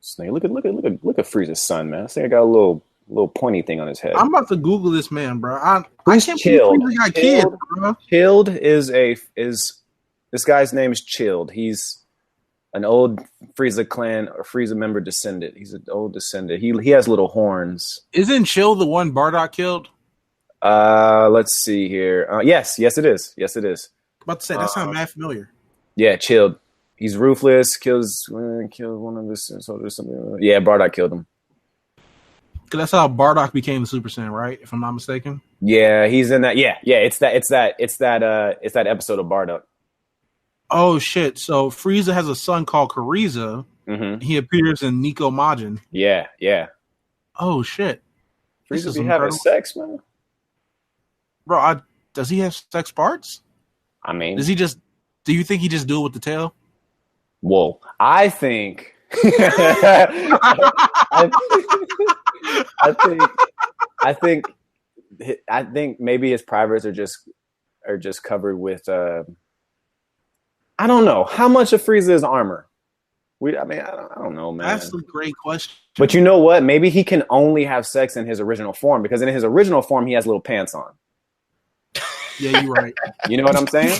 Snake. Look at Frieza's son, man. I think I got a little pointy thing on his head. I'm about to Google this man, bro. I can't Chilled. believe Frieza got kids, bro. Chilled is this guy's name is Chilled. He's an old Frieza clan or Frieza member descendant. He's an old descendant. He has little horns. Isn't Chill the one Bardock killed? Let's see here. Yes, it is. Yes, it is. About to say that sounds mad familiar. Yeah, Chilled. He's ruthless. Kills one of his soldiers. Something. Yeah, Bardock killed him. Cause that's how Bardock became the Super Saiyan, right? If I'm not mistaken. Yeah, he's in that. Yeah. It's that episode of Bardock. Oh shit! So Frieza has a son called Kariza. Mm-hmm. He appears in Nico Majin. Yeah. Oh shit! Frieza be having sex, man. Bro, does he have sex parts? I mean, does he just? Do you think he just do it with the tail? Whoa! I think. I think maybe his privates are just covered with. I don't know how much of Frieza is armor. I don't know, man. That's a great question. But you know what? Maybe he can only have sex in his original form because in his original form he has little pants on. Yeah, you're right. You know what I'm saying?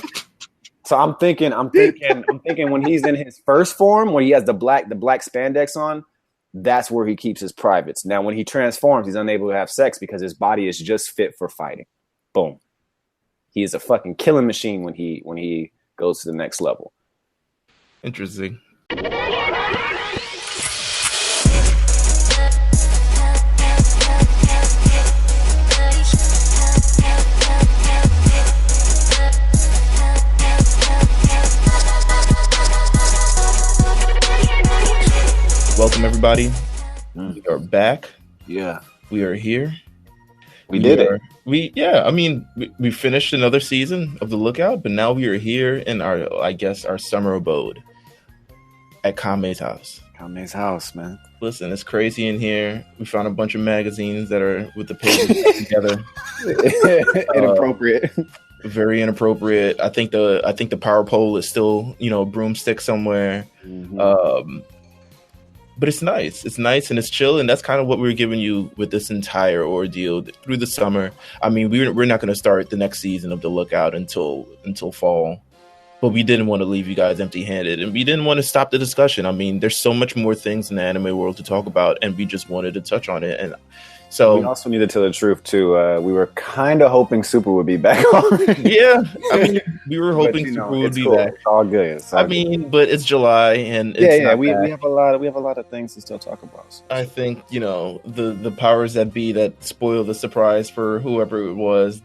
So I'm thinking when he's in his first form, when he has the black spandex on, that's where he keeps his privates. Now, when he transforms, he's unable to have sex because his body is just fit for fighting. Boom. He is a fucking killing machine when he goes to the next level. Interesting. Welcome, everybody. We are back. Yeah. We are here. We did it. We finished another season of The Lookout, but now we are here in our summer abode at Kame's house. Kame's house, man. Listen, it's crazy in here. We found a bunch of magazines that are with the pages together. Inappropriate. Very inappropriate. I think the power pole is still, a broomstick somewhere. Mm-hmm. But it's nice. It's nice and it's chill, and that's kind of what we're giving you with this entire ordeal through the summer. I mean, we're not going to start the next season of The Lookout until fall, but we didn't want to leave you guys empty-handed, and we didn't want to stop the discussion. I mean, there's so much more things in the anime world to talk about, and we just wanted to touch on it. And so we also need to tell the truth too. We were kind of hoping Super would be back on. Yeah, I mean, we were hoping Super would be back. It's all good. But it's July, and we have a lot of things to still talk about. So. I think the powers that be that spoiled the surprise for whoever it was,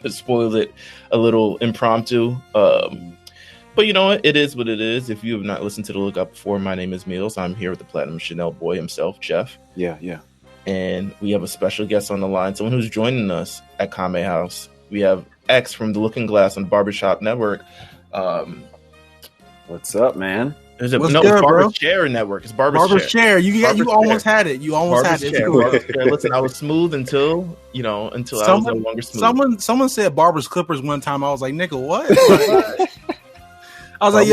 spoiled it a little impromptu. But you know what? It is what it is. If you have not listened to The Lookout before, my name is Meelz. I'm here with the Platinum Chanel boy himself, Jeff. Yeah. And we have a special guest on the line, someone who's joining us at Kame House. We have X from The Looking Glass on Barbershop Network. What's up, man? It's Barber's Chair Network. It's Barber's Chair. You almost had it. You almost Barber's had it. Chair. Cool. Listen, I was smooth until I was no longer smooth. Someone said Barber's Clippers one time. I was like, nigga, what? I was like,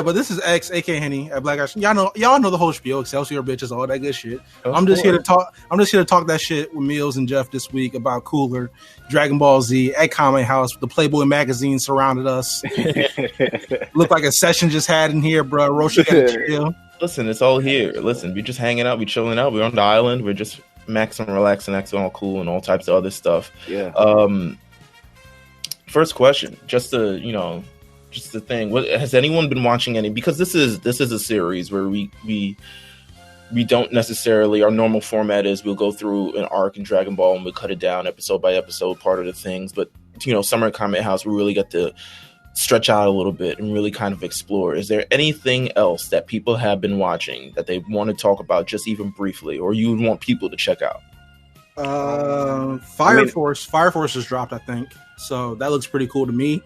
but this is X, aka Henny at Black Ash. Y'all know the whole spiel, Excelsior bitches, all that good shit. I'm just here to talk that shit with Meelz and Jeff this week about Cooler, Dragon Ball Z, at Kame House. The Playboy magazine surrounded us. Looked like a session just had in here, bro. Roshi got to chill. Listen, it's all here. Listen, we're just hanging out, we're chilling out, we're on the island, we're just maxing, relaxing, acting all cool and all types of other stuff. Yeah. First question, just the thing. What has anyone been watching any? Because this is a series where we don't necessarily, our normal format is we'll go through an arc in Dragon Ball and we'll cut it down episode by episode, part of the things. But Summer at Kame House, we really get to stretch out a little bit and really kind of explore. Is there anything else that people have been watching that they want to talk about, just even briefly, or you would want people to check out? Fire Force has dropped, I think, so that looks pretty cool to me.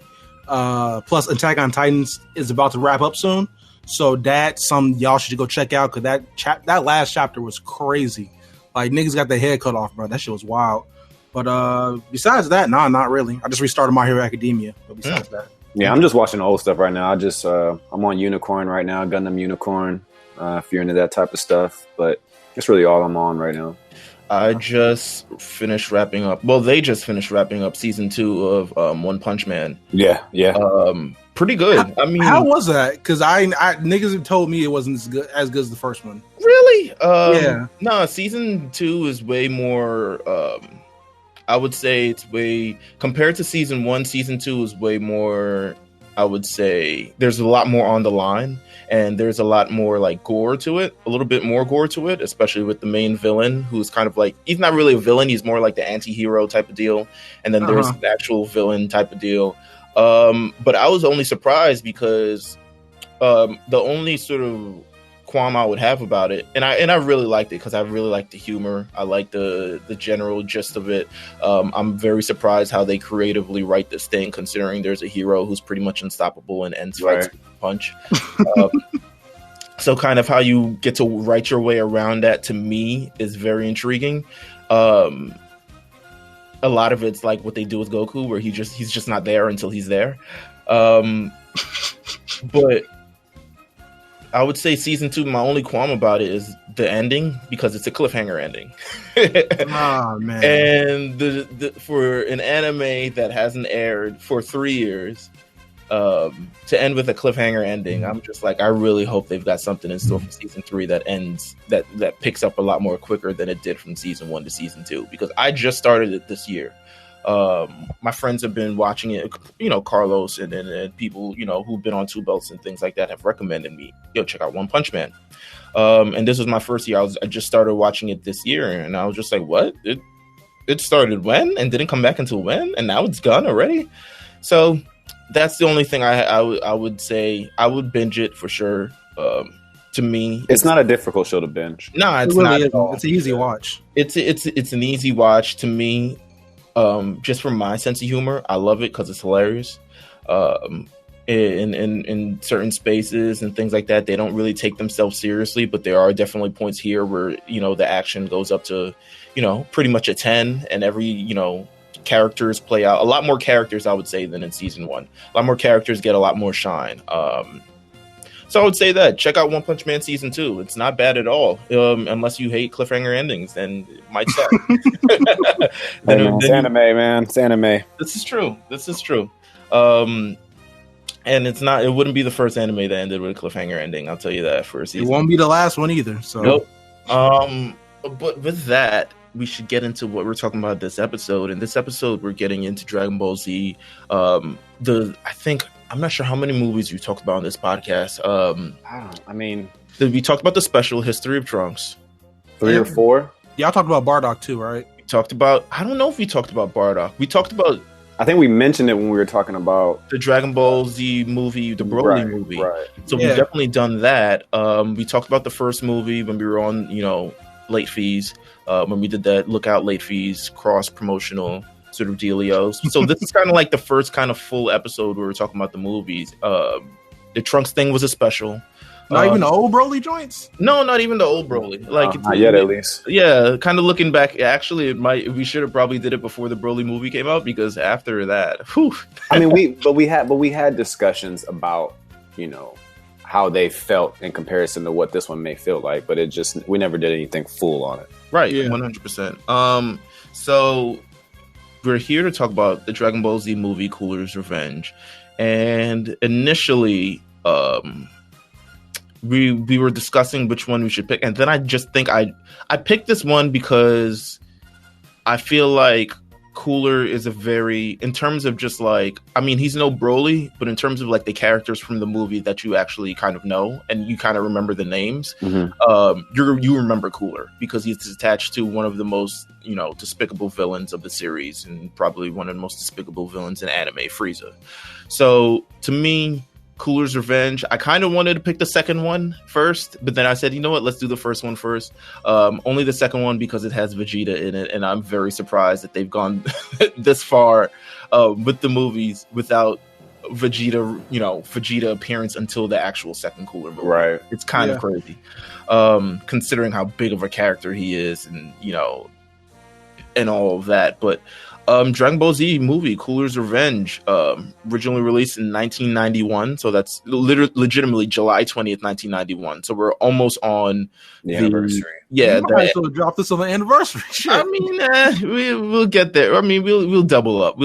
Plus Attack on Titans is about to wrap up soon, so that's something y'all should go check out, because that last chapter was crazy. Like, niggas got their head cut off, bro. That shit was wild. But besides that, nah, not really. I just restarted My Hero Academia, but besides that, Yeah, I'm just watching old stuff right now. I'm on Unicorn right now, Gundam Unicorn. If you're into that type of stuff, but that's really all I'm on right now. I just finished wrapping up. Well, they just finished wrapping up season 2 of One Punch Man. Yeah. Pretty good. I mean, how was that? Because I niggas have told me it wasn't as good as the first one. Really? Yeah. No, season 2 is way more. I would say it's way compared to season 1. Season 2 is way more. I would say there's a lot more on the line, and there's a lot more like gore to it. A little bit more gore to it, especially with the main villain, who's kind of like he's not really a villain. He's more like the anti-hero type of deal, and then there's the actual villain type of deal. But I was only surprised because the only sort of qualm I would have about it, and I really liked it because I really liked the humor. I like the general gist of it. I'm very surprised how they creatively write this thing, considering there's a hero who's pretty much unstoppable and ends fights with a punch. So kind of how you get to write your way around that, to me, is very intriguing. A lot of it's like what they do with Goku, where he's just not there until he's there. But I would say season 2, my only qualm about it is the ending, because it's a cliffhanger ending. Oh man! And the for an anime that hasn't aired for 3 years, to end with a cliffhanger ending, I'm just like, I really hope they've got something in store for season 3 that ends that picks up a lot more quicker than it did from season 1 to season 2. Because I just started it this year. My friends have been watching it, Carlos and people, who've been on Two Belts and things like that have recommended me, check out One Punch Man. And this was my first year. I just started watching it this year, and I was just like, what? It started when and didn't come back until when? And now it's gone already? So that's the only thing I would say. I would binge it for sure. To me, it's not a difficult show to binge. No, it's really not. Isn't. It's an easy watch. It's an easy watch to me. Just from my sense of humor, I love it because it's hilarious. In certain spaces and things like that, they don't really take themselves seriously, but there are definitely points here where the action goes up to pretty much a 10, and every characters play out a lot more characters, I would say, than in season 1. A lot more characters get a lot more shine. So I would say that check out One Punch Man season 2. It's not bad at all, unless you hate cliffhanger endings, then it might suck. It's anime, man. It's anime. This is true. And it wouldn't be the first anime that ended with a cliffhanger ending. I'll tell you that for a season. It won't be the last one either. So nope. But with that, we should get into what we're talking about this episode. In this episode, we're getting into Dragon Ball Z. I'm not sure how many movies we talked about on this podcast. We talked about the special History of Trunks. 3 or 4? Y'all talked about Bardock too, right? We talked about, I don't know if we talked about Bardock. We talked about, I think we mentioned it when we were talking about the Dragon Ball Z movie, the Broly movie. Right. So we've definitely done that. We talked about the first movie when we were on, late fees. When we did that Lookout Late Fees cross promotional sort of dealios. So this is kind of like the first kind of full episode where we're talking about the movies. The Trunks thing was a special. Not even the old Broly joints? No, not even the old Broly. Not yet, at least. Yeah, kind of looking back, actually, we should have probably did it before the Broly movie came out, because after that, whew. I mean, we had discussions about, how they felt in comparison to what this one may feel like, but we never did anything full on it. Right, 100%. So we're here to talk about the Dragon Ball Z movie, Cooler's Revenge. And initially, we were discussing which one we should pick, and then I just think I picked this one because I feel like Cooler is in terms of just like, I mean, he's no Broly, but in terms of like the characters from the movie that you actually kind of know and you kind of remember the names, you remember Cooler because he's attached to one of the most despicable villains of the series, and probably one of the most despicable villains in anime, Frieza. So to me, Cooler's Revenge, I kind of wanted to pick the second one first, but then I said, you know what, let's do the first one first. Only the second one because it has Vegeta in it, and I'm very surprised that they've gone this far with the movies without Vegeta appearance until the actual second Cooler movie. Right. It's kind of crazy, considering how big of a character he is, and and all of that. But Dragon Ball Z movie, Cooler's Revenge, originally released in 1991. So that's legitimately July 20th, 1991. So we're almost on the anniversary. Yeah, might have dropped this on the anniversary. Shit. I mean, we'll get there. I mean, we'll double up.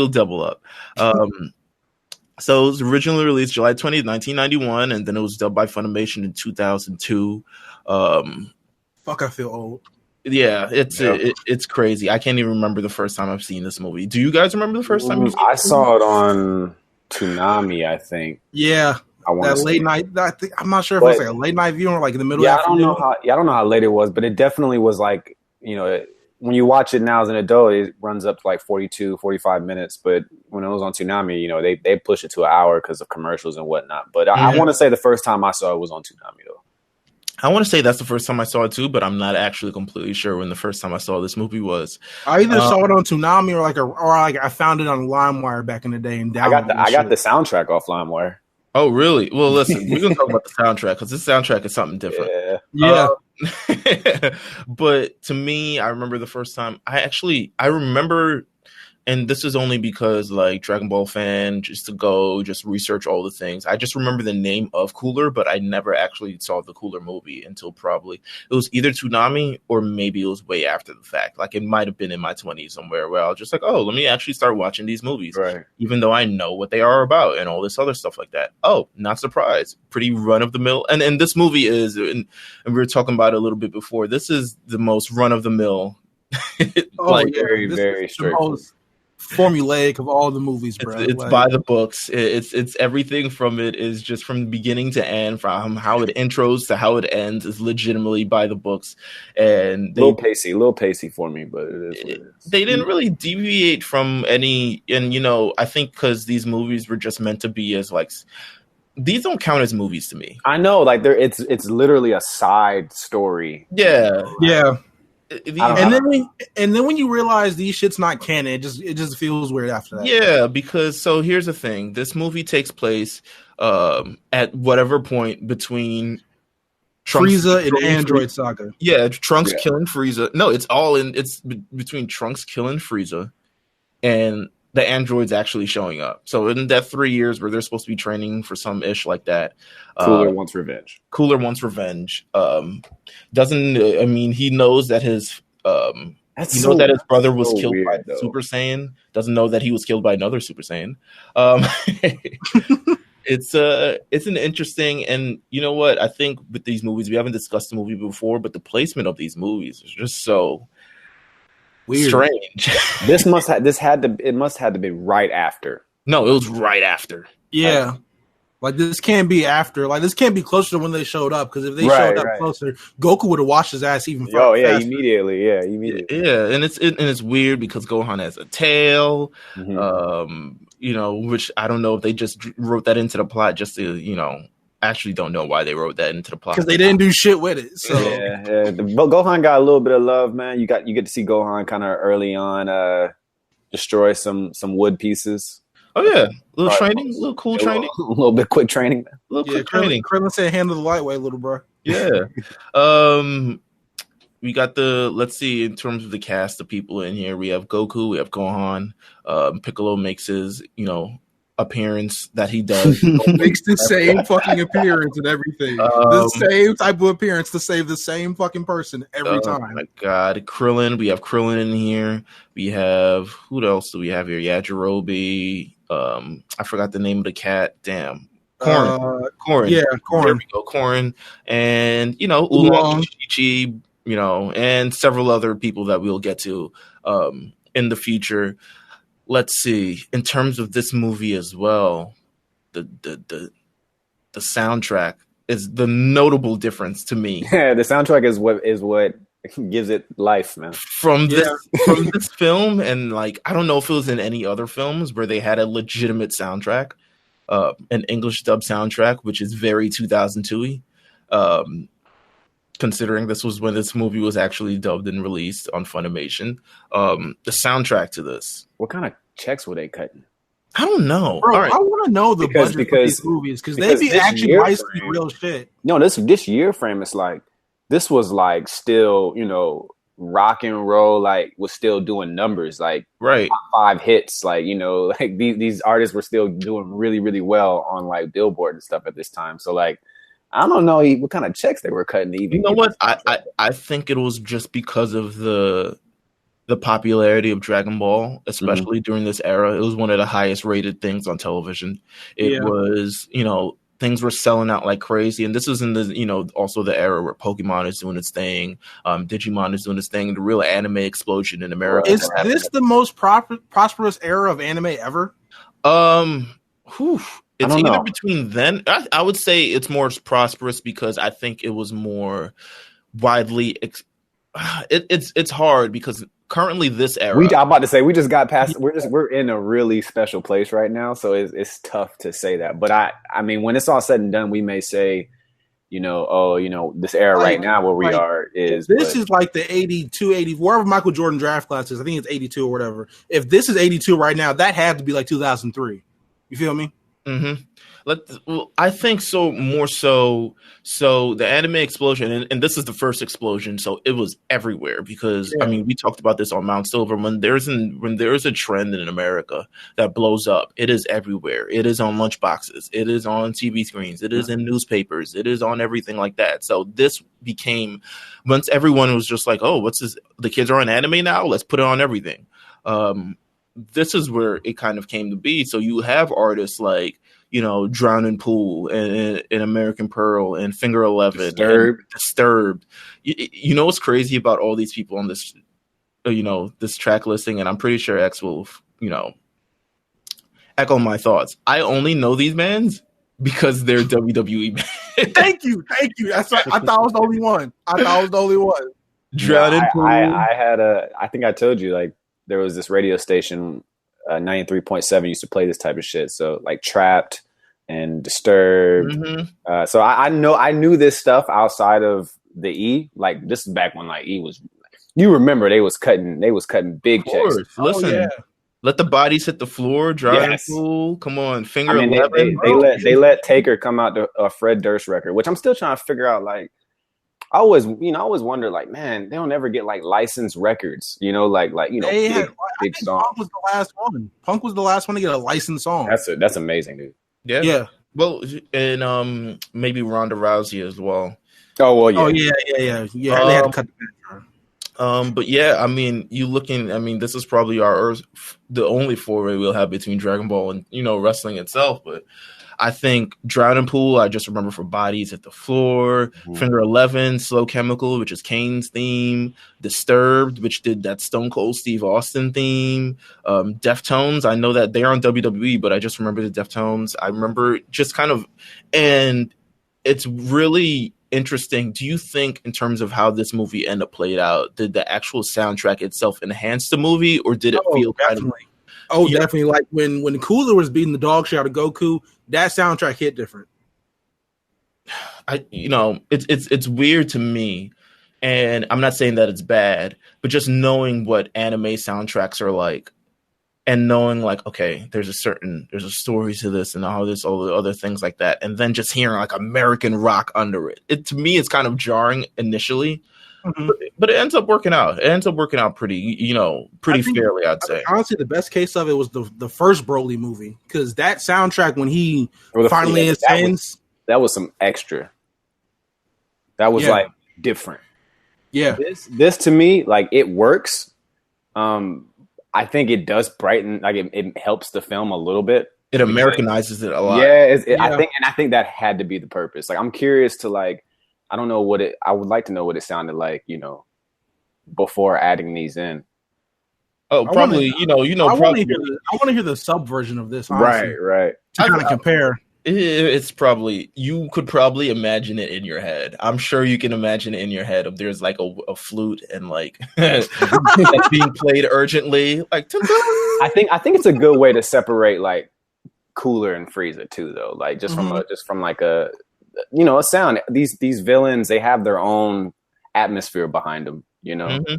So it was originally released July 20th, 1991, and then it was dubbed by Funimation in 2002. Fuck, I feel old. Yeah, it's crazy. I can't even remember the first time I've seen this movie. Do you guys remember the first time? I saw it on Toonami, I think. Yeah, that late night. I'm not sure if it was like a late night viewing or like in the middle. Yeah, I don't know how late it was, but it definitely was like, you know, when you watch it now as an adult, it runs up to like 42, 45 minutes. But when it was on Toonami, you know, they push it to an hour because of commercials and whatnot. But I want to say the first time I saw it was on Toonami, though. I want to say that's the first time I saw it too, but I'm not actually completely sure when the first time I saw this movie was. I either saw it on Toonami or I found it on LimeWire back in the day and downloaded it. I got the soundtrack off LimeWire. Oh, really? Well, listen, we're gonna talk about the soundtrack because this soundtrack is something different. Yeah. But to me, I remember the first time I remember, and this is only because like Dragon Ball fan, just research all the things. I just remember the name of Cooler, but I never actually saw the Cooler movie until probably it was either Toonami or maybe it was way after the fact. Like it might have been in my 20s somewhere where I was just like, oh, let me actually start watching these movies, right? Even though I know what they are about and all this other stuff like that. Oh, not surprised. Pretty run of the mill, and this movie is, and we were talking about it a little bit before. This is the most run of the mill. Very, very strict. Formulaic of all the movies, bro. It's by the books. It's everything from it is just from beginning to end, from how it intros to how it ends is legitimately by the books. And a little pacey for me, but it is what it is. They didn't really deviate from any, and you know, I think because these movies were just meant to be as like, these don't count as movies to me. I know, like it's literally a side story. Yeah. And then when you realize these shit's not canon, it just feels weird after that. Yeah, because so here's the thing: this movie takes place at whatever point between Frieza and Android Saga. Yeah, Trunks killing Frieza. No, it's between Trunks killing Frieza and the androids actually showing up. So in that 3 years where they're supposed to be training for some ish like that, Cooler wants revenge. He knows that his that his brother was killed by Super Saiyan. Doesn't know that he was killed by another Super Saiyan. It's an interesting, and you know what? I think with these movies, we haven't discussed the movie before, but the placement of these movies is just so weird. Strange. It must have to be right after. No, it was right after. Yeah. Like this can't be after. Like this can't be closer to when they showed up, because if they showed up closer, Goku would have washed his ass even faster. Immediately. Yeah, and it's weird because Gohan has a tail. Mm-hmm. Which I don't know if they just wrote that into the plot just to, actually don't know why they wrote that into the plot. Because they didn't do shit with it. So Gohan got a little bit of love, man. You get to see Gohan kind of early on destroy some wood pieces. Oh yeah, training, cool training, a little bit quick training, quick training. Krillin said, "Handle the lightweight, little bro." Yeah. We got let's see, in terms of the cast of people in here, we have Goku, we have Gohan, Piccolo makes his, appearance that he does. Makes the same fucking appearance and everything. The same type of appearance to save the same fucking person every time. Oh my god. Krillin, we have Krillin in here. We have, who else do we have here? Yajirobe. I forgot the name of the cat. Damn. Corrin. Yeah, Corrin. There we go, Corrin. And, Oolong, Chi-Chi, and several other people that we'll get to in the future. Let's see. In terms of this movie as well, the soundtrack is the notable difference to me. Yeah, the soundtrack is what gives it life, man. From this film, and like I don't know if it was in any other films where they had a legitimate soundtrack, an English dub soundtrack, which is very 2002-y. Considering this was when this movie was actually dubbed and released on Funimation. The soundtrack to this. What kind of checks were they cutting? I don't know. Bro, right. I want to know the budget for these movies, because they be actually licensing real shit. No, this year frame is like, this was like still, rock and roll like was still doing numbers, like Right. top 5 hits, like like these artists were still doing really, really well on like Billboard and stuff at this time. So like I don't know what kind of checks they were cutting to even. You know what? I think it was just because of the popularity of Dragon Ball, especially during this era. It was one of the highest rated things on television. It was, things were selling out like crazy. And this was in the, also the era where Pokemon is doing its thing, Digimon is doing its thing, the real anime explosion in America. Is this the most prosperous era of anime ever? It's either between then. I would say it's more prosperous because I think it was more widely. It's hard because currently this era. I'm about to say we just got past. We're in a really special place right now, so it's tough to say that. But I mean, when it's all said and done, we may say, this era right now where we are is. This is like the 82, 80, wherever Michael Jordan draft class is. I think it's 82 or whatever. If this is 82 right now, that had to be like 2003. You feel me? Mm-hmm. I think so. More so. So the anime explosion, and this is the first explosion, so it was everywhere. Because I mean, we talked about this on Mount Silver. When there's a trend in America that blows up, it is everywhere. It is on lunchboxes. It is on TV screens. It is in newspapers. It is on everything like that. So this became, once everyone was just like, "Oh, what's this? The kids are on anime now. Let's put it on everything." This is where it kind of came to be. So you have artists like, Drowning Pool and American Pearl and Finger 11, Disturbed. You know what's crazy about all these people on this, this track listing, and I'm pretty sure X will, echo my thoughts. I only know these bands because they're WWE bands. Thank you. That's right. I thought I was the only one. Drowning Pool. I think I told you, like, there was this radio station, 93.7 used to play this type of shit. So like Trapped and Disturbed. Mm-hmm. So I knew this stuff outside of the E. Like this is back when like E was. You remember they was cutting big checks. Listen, let the bodies hit the floor. Drowning Pool. Come on, Finger 11. They let Taker come out to a Fred Durst record, which I'm still trying to figure out. Like I always wonder, like, man, they don't ever get like licensed records, big songs. Punk was the last one. Punk was the last one to get a licensed song. That's amazing, dude. Yeah. Well, and maybe Ronda Rousey as well. Oh well, yeah. Oh yeah. They had to cut the back. But yeah, I mean, this is probably the only foray we'll have between Dragon Ball and wrestling itself, but. I think Drowning Pool, I just remember for Bodies at the Floor, Finger 11, Slow Chemical, which is Kane's theme, Disturbed, which did that Stone Cold Steve Austin theme, Deftones, I know that they're on WWE, but I just remember the Deftones. I remember just kind of, and it's really interesting. Do you think in terms of how this movie ended up played out, did the actual soundtrack itself enhance the movie, or did it feel definitely. Definitely. Like when Cooler was beating the dog shit out of Goku, that soundtrack hit different. It's weird to me, and I'm not saying that it's bad, but just knowing what anime soundtracks are like, and knowing like, okay, there's a story to this, and all the other things like that, and then just hearing like American rock under it. To me, it's kind of jarring initially. Mm-hmm. But it ends up working out. It ends up working out pretty fairly, I'd say. Honestly, the best case of it was the first Broly movie, because that soundtrack when he finally ascends, that was some extra. That was like different. Yeah, this to me, like, it works. I think it does brighten, like it helps the film a little bit. It Americanizes it a lot. Yeah, I think that had to be the purpose. Like, I'm curious to like. I don't know I would like to know what it sounded like, before adding these in. Oh, probably, I want to hear the sub version of this. Honestly, right. To kind of compare. It's probably, you could probably imagine it in your head. I'm sure you can imagine it in your head. If there's like a flute and like that's being played urgently, like. I think it's a good way to separate like Cooler and Frieza too, though. Like just from like a sound. These villains, they have their own atmosphere behind them, Mm-hmm.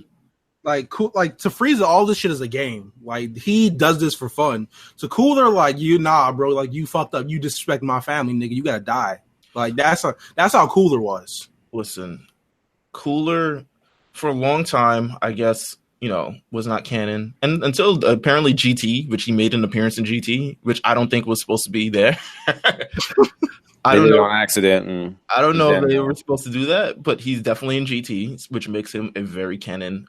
Like to Frieza, all this shit is a game. Like, he does this for fun. To Cooler, like, bro, like, you fucked up, you disrespect my family, nigga, you gotta die. Like, that's how Cooler was. Listen, Cooler for a long time, I guess, was not canon, and until apparently GT, which he made an appearance in GT, which I don't think was supposed to be there. I don't know on accident. I don't know if they were supposed to do that, but he's definitely in GT, which makes him a very canon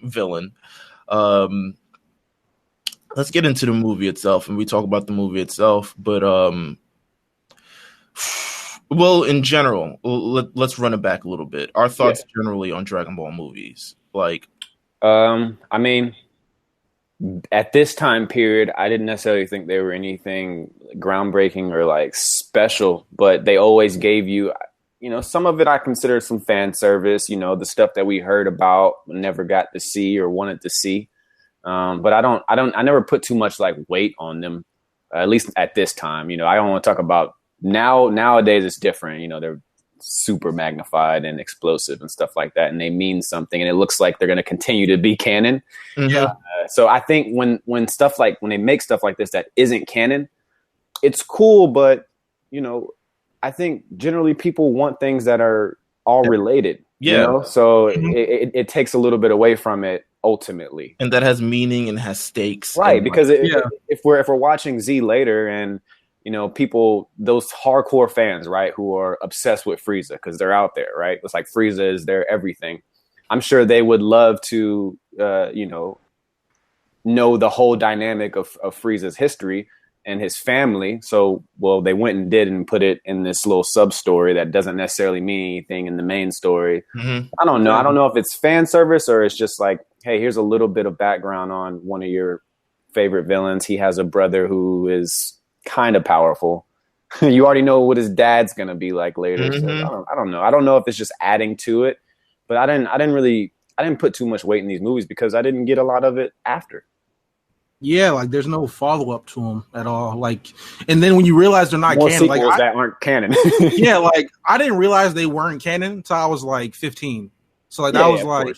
villain. Let's get into the movie itself, and we talk about the movie itself. But well, in general, let's run it back a little bit. Our thoughts generally on Dragon Ball movies, like. I mean, at this time period, I didn't necessarily think they were anything groundbreaking or like special, but they always gave you, some of it I consider some fan service, the stuff that we heard about, never got to see or wanted to see. But I never put too much like weight on them, at least at this time. I don't want to talk about nowadays it's different. They're super magnified and explosive and stuff like that, and they mean something, and it looks like they're going to continue to be canon. So I think when they make stuff like this that isn't canon, it's cool, but I think generally people want things that are all related. So it takes a little bit away from it ultimately, and that has meaning and has stakes, right? Because if we're watching Z later and people, those hardcore fans, right, who are obsessed with Frieza because they're out there, right? It's like Frieza is their everything. I'm sure they would love to, know the whole dynamic of Frieza's history and his family. So, they went and did and put it in this little sub story that doesn't necessarily mean anything in the main story. I don't know. I don't know if it's fan service or it's just like, hey, here's a little bit of background on one of your favorite villains. He has a brother who is kind of powerful. You already know what his dad's gonna be like later. So I don't know. I don't know if it's just adding to it, but I didn't put too much weight in these movies because I didn't get a lot of it after. Yeah, like there's no follow up to them at all. Like, and then when you realize they're not more canon, sequels that aren't canon. Yeah, like I didn't realize they weren't canon until I was like 15. So like that was like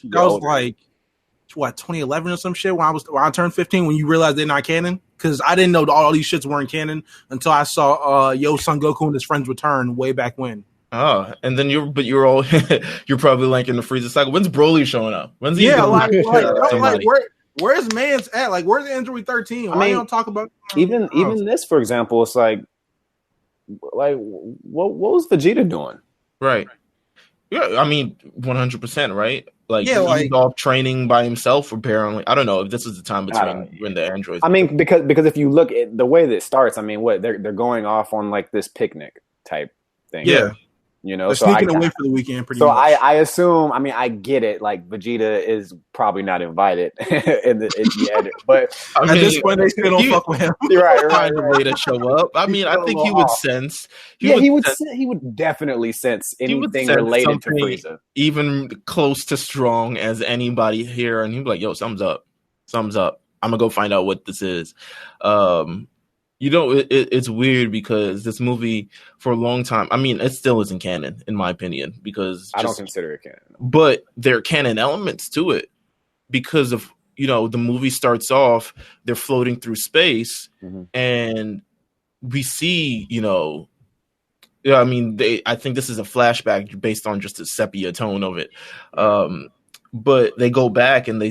what, 2011 or some shit when I turned 15, when you realize they're not canon. Because I didn't know all these shits weren't canon until I saw Son Goku and his friends return way back when. Oh, and then you're probably like in the Frieza cycle. When's Broly showing up? When's he? Yeah, like where's Man's at? Like, where's Android 13? Why you don't talk about even this, for example? It's like what was Vegeta doing? Right. Yeah, I mean, 100%, right? Like, he's off training by himself, apparently. I don't know if this is the time between when the androids. I mean, because if you look at the way that it starts, I mean, they're going off on like this picnic type thing. Yeah. They're sneaking away for the weekend pretty much. So I assume, I mean, I get it. Like Vegeta is probably not invited in the edit, but at this point they still don't fuck with him. Right. Find a way to show up. I mean, I think he would sense. He would definitely sense anything related to Frieza, even close to strong as anybody here, and he'd be like, "Yo, something's up. I'm gonna go find out what this is." It's weird because this movie for a long time, I mean, it still isn't canon in my opinion, because I don't consider it canon. But there are canon elements to it because of, the movie starts off, they're floating through space and we see, I think this is a flashback based on just the sepia tone of it. But they go back and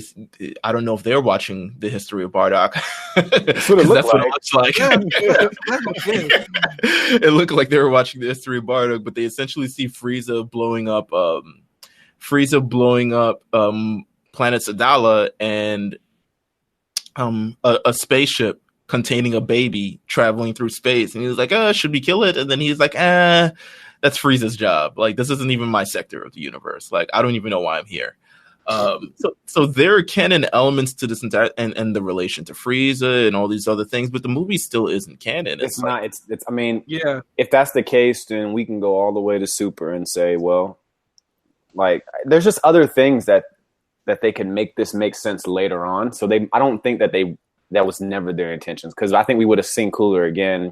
I don't know if they're watching the history of Bardock. That's what it looks like. It looked like they were watching the history of Bardock, but they essentially see Frieza blowing up planet Sadala and a spaceship containing a baby traveling through space. And he was like, should we kill it? And then he's like, that's Frieza's job. Like, this isn't even my sector of the universe. Like, I don't even know why I'm here. So there are canon elements to this entire and the relation to Frieza and all these other things, but the movie still isn't canon. It's not. It's. I mean, yeah. If that's the case, then we can go all the way to Super and say, well, like, there's just other things that they can make this make sense later on. So I don't think that was never their intentions, because I think we would have seen Cooler again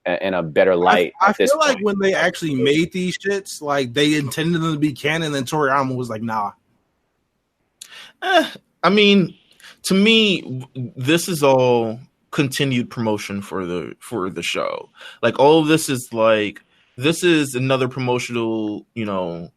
in a better light. I feel like when they actually made these shits, like they intended them to be canon, and Toriyama was like, nah. I mean, to me, this is all continued promotion for the show. Like, all of this is like, this is another promotional,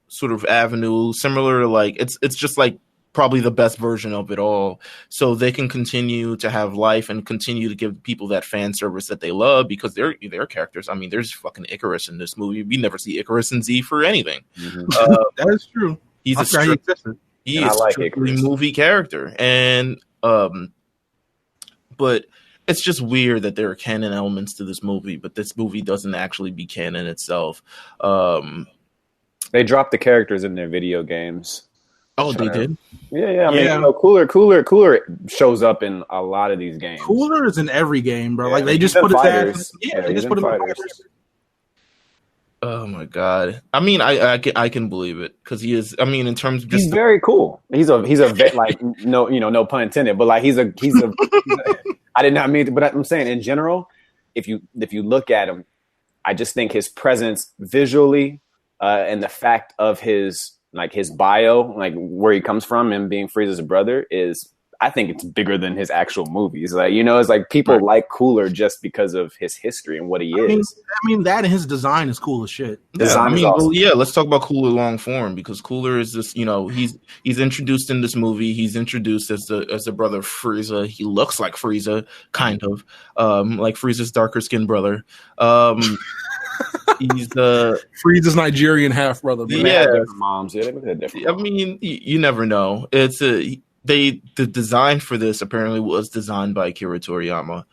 sort of avenue, similar to like it's just like probably the best version of it all. So they can continue to have life and continue to give people that fan service that they love because they're characters. I mean, there's fucking Icarus in this movie. We never see Icarus in Z for anything. That is true. He's a strictly movie character, and but it's just weird that there are canon elements to this movie, but this movie doesn't actually be canon itself. They dropped the characters in their video games. Oh, they did? Yeah. I mean, Cooler shows up in a lot of these games. Cooler is in every game, bro. Like they just put his ass. They just put him in fighters. Oh my god! I mean, I can believe it because he is. I mean, in terms of he's very cool. He's a vet, like no pun intended, but like he's a I did not mean to, but I'm saying in general, if you look at him, I just think his presence visually and the fact of his bio, like where he comes from and being Frieza's brother is, I think it's bigger than his actual movies. Like, it's like people like Cooler just because of his history and what he is. I mean, that and his design is cool as shit. Design is awesome. Let's talk about Cooler long form because Cooler is this, he's introduced in this movie. He's introduced as the brother of Frieza. He looks like Frieza, kind of, like Frieza's darker skinned brother. He's Frieza's Nigerian half brother. Moms. Yeah, I mean, you never know. It's the design for this apparently was designed by Akira Toriyama,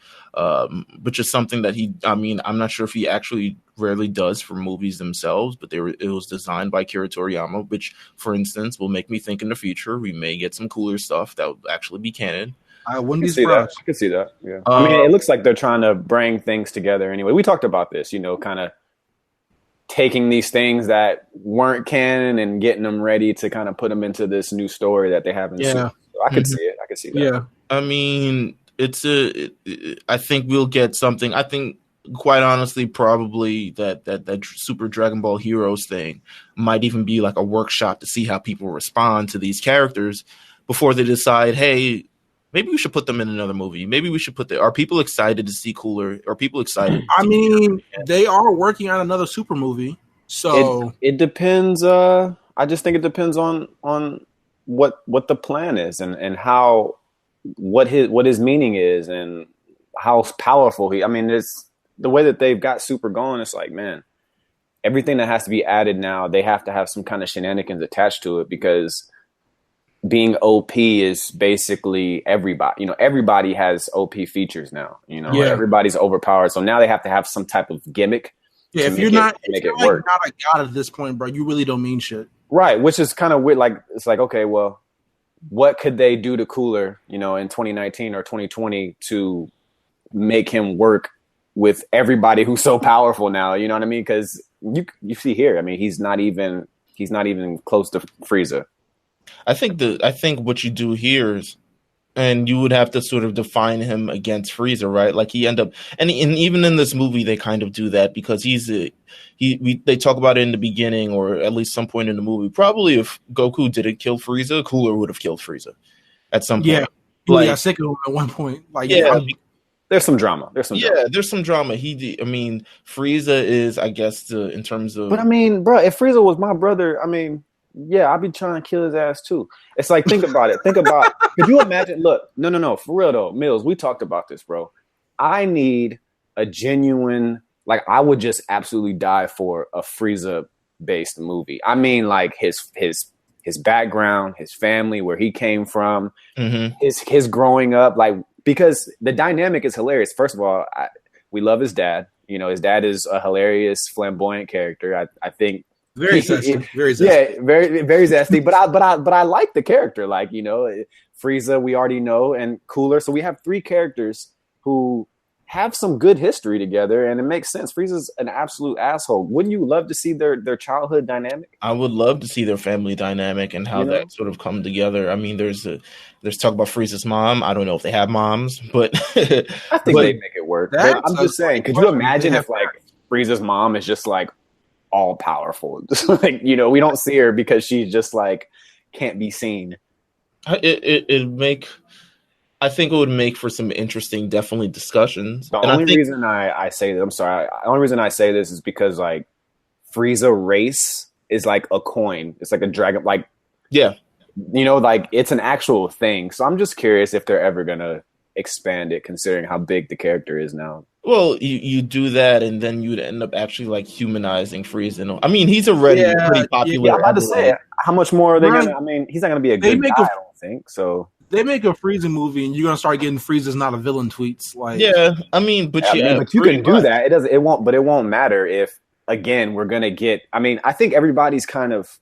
which is something that I'm not sure if he actually rarely does for movies themselves, but it was designed by Akira Toriyama, which, for instance, will make me think in the future we may get some cooler stuff that will actually be canon. I wouldn't be surprised. I could see that. Yeah. I mean, it looks like they're trying to bring things together anyway. We talked about this, kind of taking these things that weren't canon and getting them ready to kind of put them into this new story that they haven't seen. So I could see it. I could see that. Yeah. I mean, I think we'll get something. I think, quite honestly, probably that Super Dragon Ball Heroes thing might even be like a workshop to see how people respond to these characters before they decide, hey, maybe we should put them in another movie. Maybe we should are people excited to see Cooler? Are people excited? I mean, they are working on another super movie. So it depends. I just think it depends on what the plan is and how what his meaning is and how powerful he. I mean, it's the way that they've got Super going. It's like, man, everything that has to be added now, they have to have some kind of shenanigans attached to it because being OP is basically everybody. Everybody has OP features now. Everybody's overpowered. So now they have to have some type of gimmick. Yeah, if you're not a god at this point, bro, you really don't mean shit. Right, which is kind of weird. Like it's like, okay, well, what could they do to Cooler, in 2019 or 2020 to make him work with everybody who's so powerful now? You know what I mean? Because you see here, I mean, he's not even close to Frieza. I think what you do here is, and you would have to sort of define him against Frieza, right? Like he and even in this movie, they kind of do that because they talk about it in the beginning or at least some point in the movie. Probably if Goku didn't kill Frieza, Cooler would have killed Frieza at some point. Yeah, he got sick of him at one point. Like, there's some drama. There's some drama. Frieza is, I guess, in terms of. But I mean, bro, if Frieza was my brother, I mean. Yeah, I'd be trying to kill his ass too. It's like, think about it. Could you imagine? Look, no, for real though, Meelz, we talked about this, bro. I need a genuine, like, I would just absolutely die for a Frieza-based movie. I mean, like his background, his family, where he came from, his growing up, like, because the dynamic is hilarious. First of all, we love his dad. His dad is a hilarious, flamboyant character. I think. Very zesty. Yeah, very, very zesty. But I like the character. Like, Frieza, we already know, and Cooler. So we have three characters who have some good history together, and it makes sense. Frieza's an absolute asshole. Wouldn't you love to see their childhood dynamic? I would love to see their family dynamic and how that sort of come together. I mean, there's talk about Frieza's mom. I don't know if they have moms, but I think they make it work. I'm just saying, could you imagine if like Frieza's mom is just like all powerful? Just like, we don't see her because she's just like can't be seen. I think it would make for some interesting, definitely discussions. The only reason I say this is because like Frieza race is like a coin. It's like a dragon, like Yeah. like it's an actual thing. So I'm just curious if they're ever gonna expand it, considering how big the character is now. Well, you do that, and then you'd end up actually like humanizing Frieza. I mean, he's already pretty popular. Yeah, I'm about to say, how much more are they gonna? I mean, he's not gonna be a good guy. I don't think so. They make a Frieza movie, and you're gonna start getting Frieza's not a villain tweets. Like, yeah, I mean, but you can do that. It won't matter if again we're gonna get. I mean, I think everybody's kind of.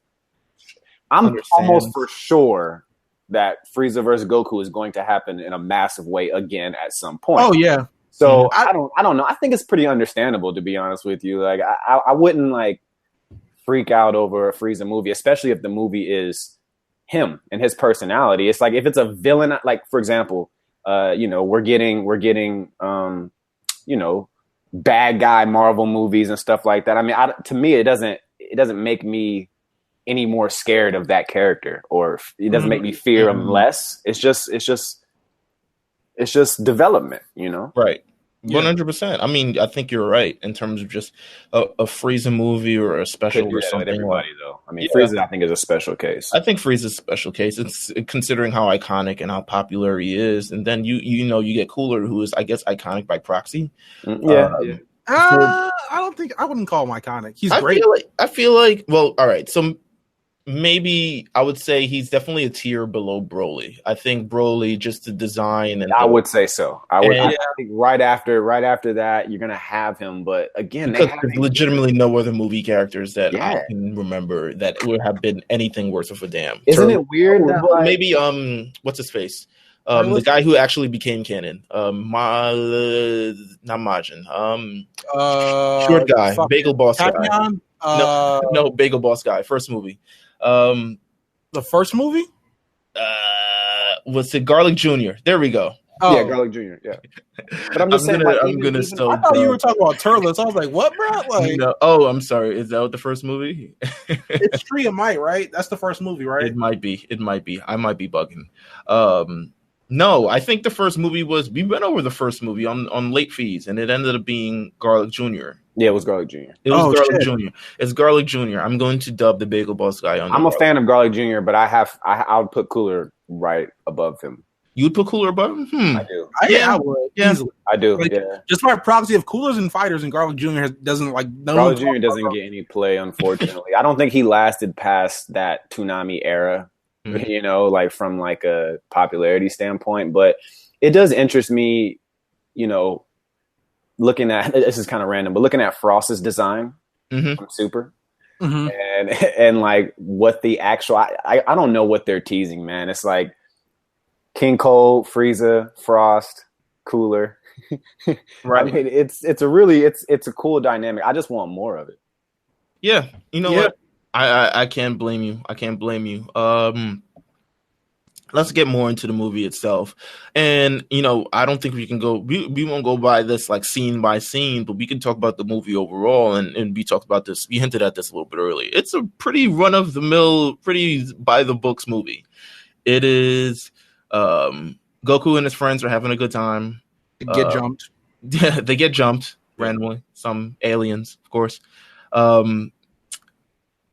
I'm almost for sure that Frieza versus Goku is going to happen in a massive way again at some point. Oh yeah. So I don't know. I think it's pretty understandable, to be honest with you. Like I wouldn't like freak out over a Frieza movie, especially if the movie is him and his personality. It's like if it's a villain, like for example, we're getting bad guy Marvel movies and stuff like that. I mean, to me, it doesn't make me any more scared of that character, or it doesn't make me fear him less. It's just development, Right. 100%. I mean, I think you're right in terms of just a Frieza movie or a special or something. Everybody, though. I mean, Frieza, I think, is a special case. I think Frieza's a special case. It's considering how iconic and how popular he is, and then you get Cooler, who is, I guess, iconic by proxy. I don't think I wouldn't call him iconic. He's great. I feel like all right. So maybe I would say he's definitely a tier below Broly. I think Broly, just the design, and I would say so. I think right after that, you're gonna have him. But again, there's legitimately no other movie characters that I can remember that would have been anything worth of a damn. Isn't it weird? Maybe what's his face? The guy who actually became canon. Not Majin. Short guy, Bagel Boss guy. No, Bagel Boss guy. First movie. The first movie? Was it Garlic Jr.? There we go. Oh. Yeah, Garlic Jr. Yeah. But I'm just saying, I thought you were talking about Turles. I was like, what, bro? Like, oh, I'm sorry. Is that the first movie? It's Tree of Might, right? That's the first movie, right? It might be. I might be bugging. No, I think the first movie we went over the first movie on late fees, and it ended up being Garlic Jr. Yeah, it was Garlic Jr. Jr. It's Garlic Jr. I'm going to dub the Bagel Boss guy on. I'm a fan of Garlic Jr., but I would put Cooler right above him. You would put Cooler above him? I do. I would. Yeah. Easily. I do. Like, just by proxy of Coolers and Fighters, and Garlic Jr. doesn't like. Garlic Jr. doesn't get any play, unfortunately. I don't think he lasted past that Toonami era. Like from like a popularity standpoint, but it does interest me, looking at, this is kind of random, but looking at Frost's design from Super and like what the actual, I don't know what they're teasing, man. It's like King Cold, Frieza, Frost, Cooler. Right. I mean, it's a cool dynamic. I just want more of it. Yeah. You know what? I can't blame you. Let's get more into the movie itself. And, I don't think we can go, we won't go by this like scene by scene, but we can talk about the movie overall. And we talked about this, we hinted at this a little bit earlier. It's a pretty run of the mill, pretty by the books movie. It is, Goku and his friends are having a good time. They get jumped. Yeah, they get jumped randomly. Some aliens, of course.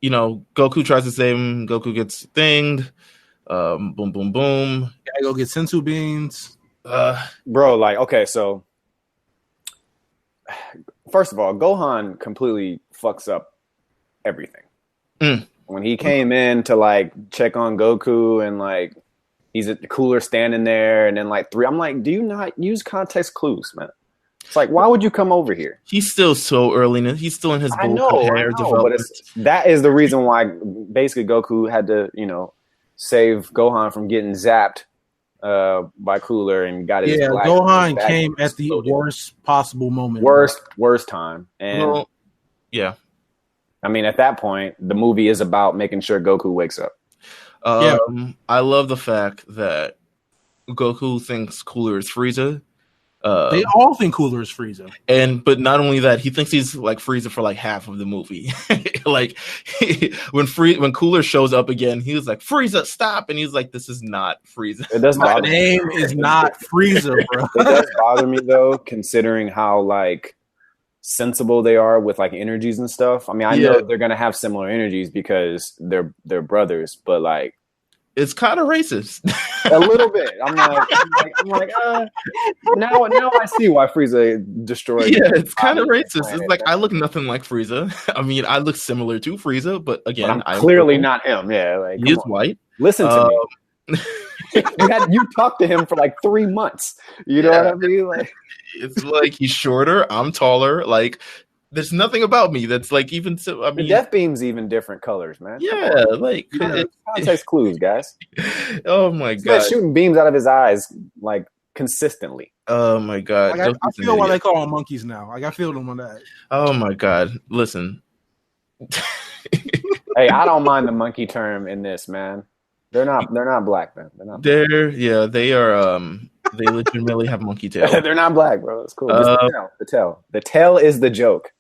Goku tries to save him. Goku gets thinged. Boom, boom, boom. Gotta go get sensu beans. Bro, like, okay, so first of all, Gohan completely fucks up everything. When he came in to like check on Goku and like he's at the Cooler standing there and then like I'm like, do you not use context clues, man? It's like, why would you come over here? He's still so early. He's still in his hair development. But that is the reason why basically Goku had to, save Gohan from getting zapped by Cooler and got his. Yeah, Gohan came at the worst possible moment. Worst time. And yeah. I mean, at that point, the movie is about making sure Goku wakes up. I love the fact that Goku thinks Cooler is Frieza. They all think Cooler is Frieza, but not only that, he thinks he's like Frieza for like half of the movie. Like when Cooler shows up again, he was like, "Frieza, stop!" And he's like, "This is not Frieza. My name is not Frieza, bro." It does bother me though, considering how like sensible they are with like energies and stuff. I mean, I know they're gonna have similar energies because they're brothers, but like it's kind of racist. a little bit. I'm like, now I see why Frieza destroyed. Yeah, it's kind of racist. It's like I look nothing like Frieza. I mean, I look similar to Frieza, but again, I'm clearly not him. Yeah, like he is white. Listen to me. You talked to him for like 3 months. You know what I mean? Like, it's like he's shorter. I'm taller. Like, there's nothing about me that's like even. So, I mean, the death beam's even different colors, man. Yeah, like context clues, guys. Oh my god, shooting beams out of his eyes like consistently. Oh my god, like, I feel why they call them monkeys now. Like I feel them on that. Oh my god, listen. Hey, I don't mind the monkey term in this, man. They're not black, man. They're not. They are. They legitimately have monkey tail. They're not black, bro. It's cool. The tail is the joke.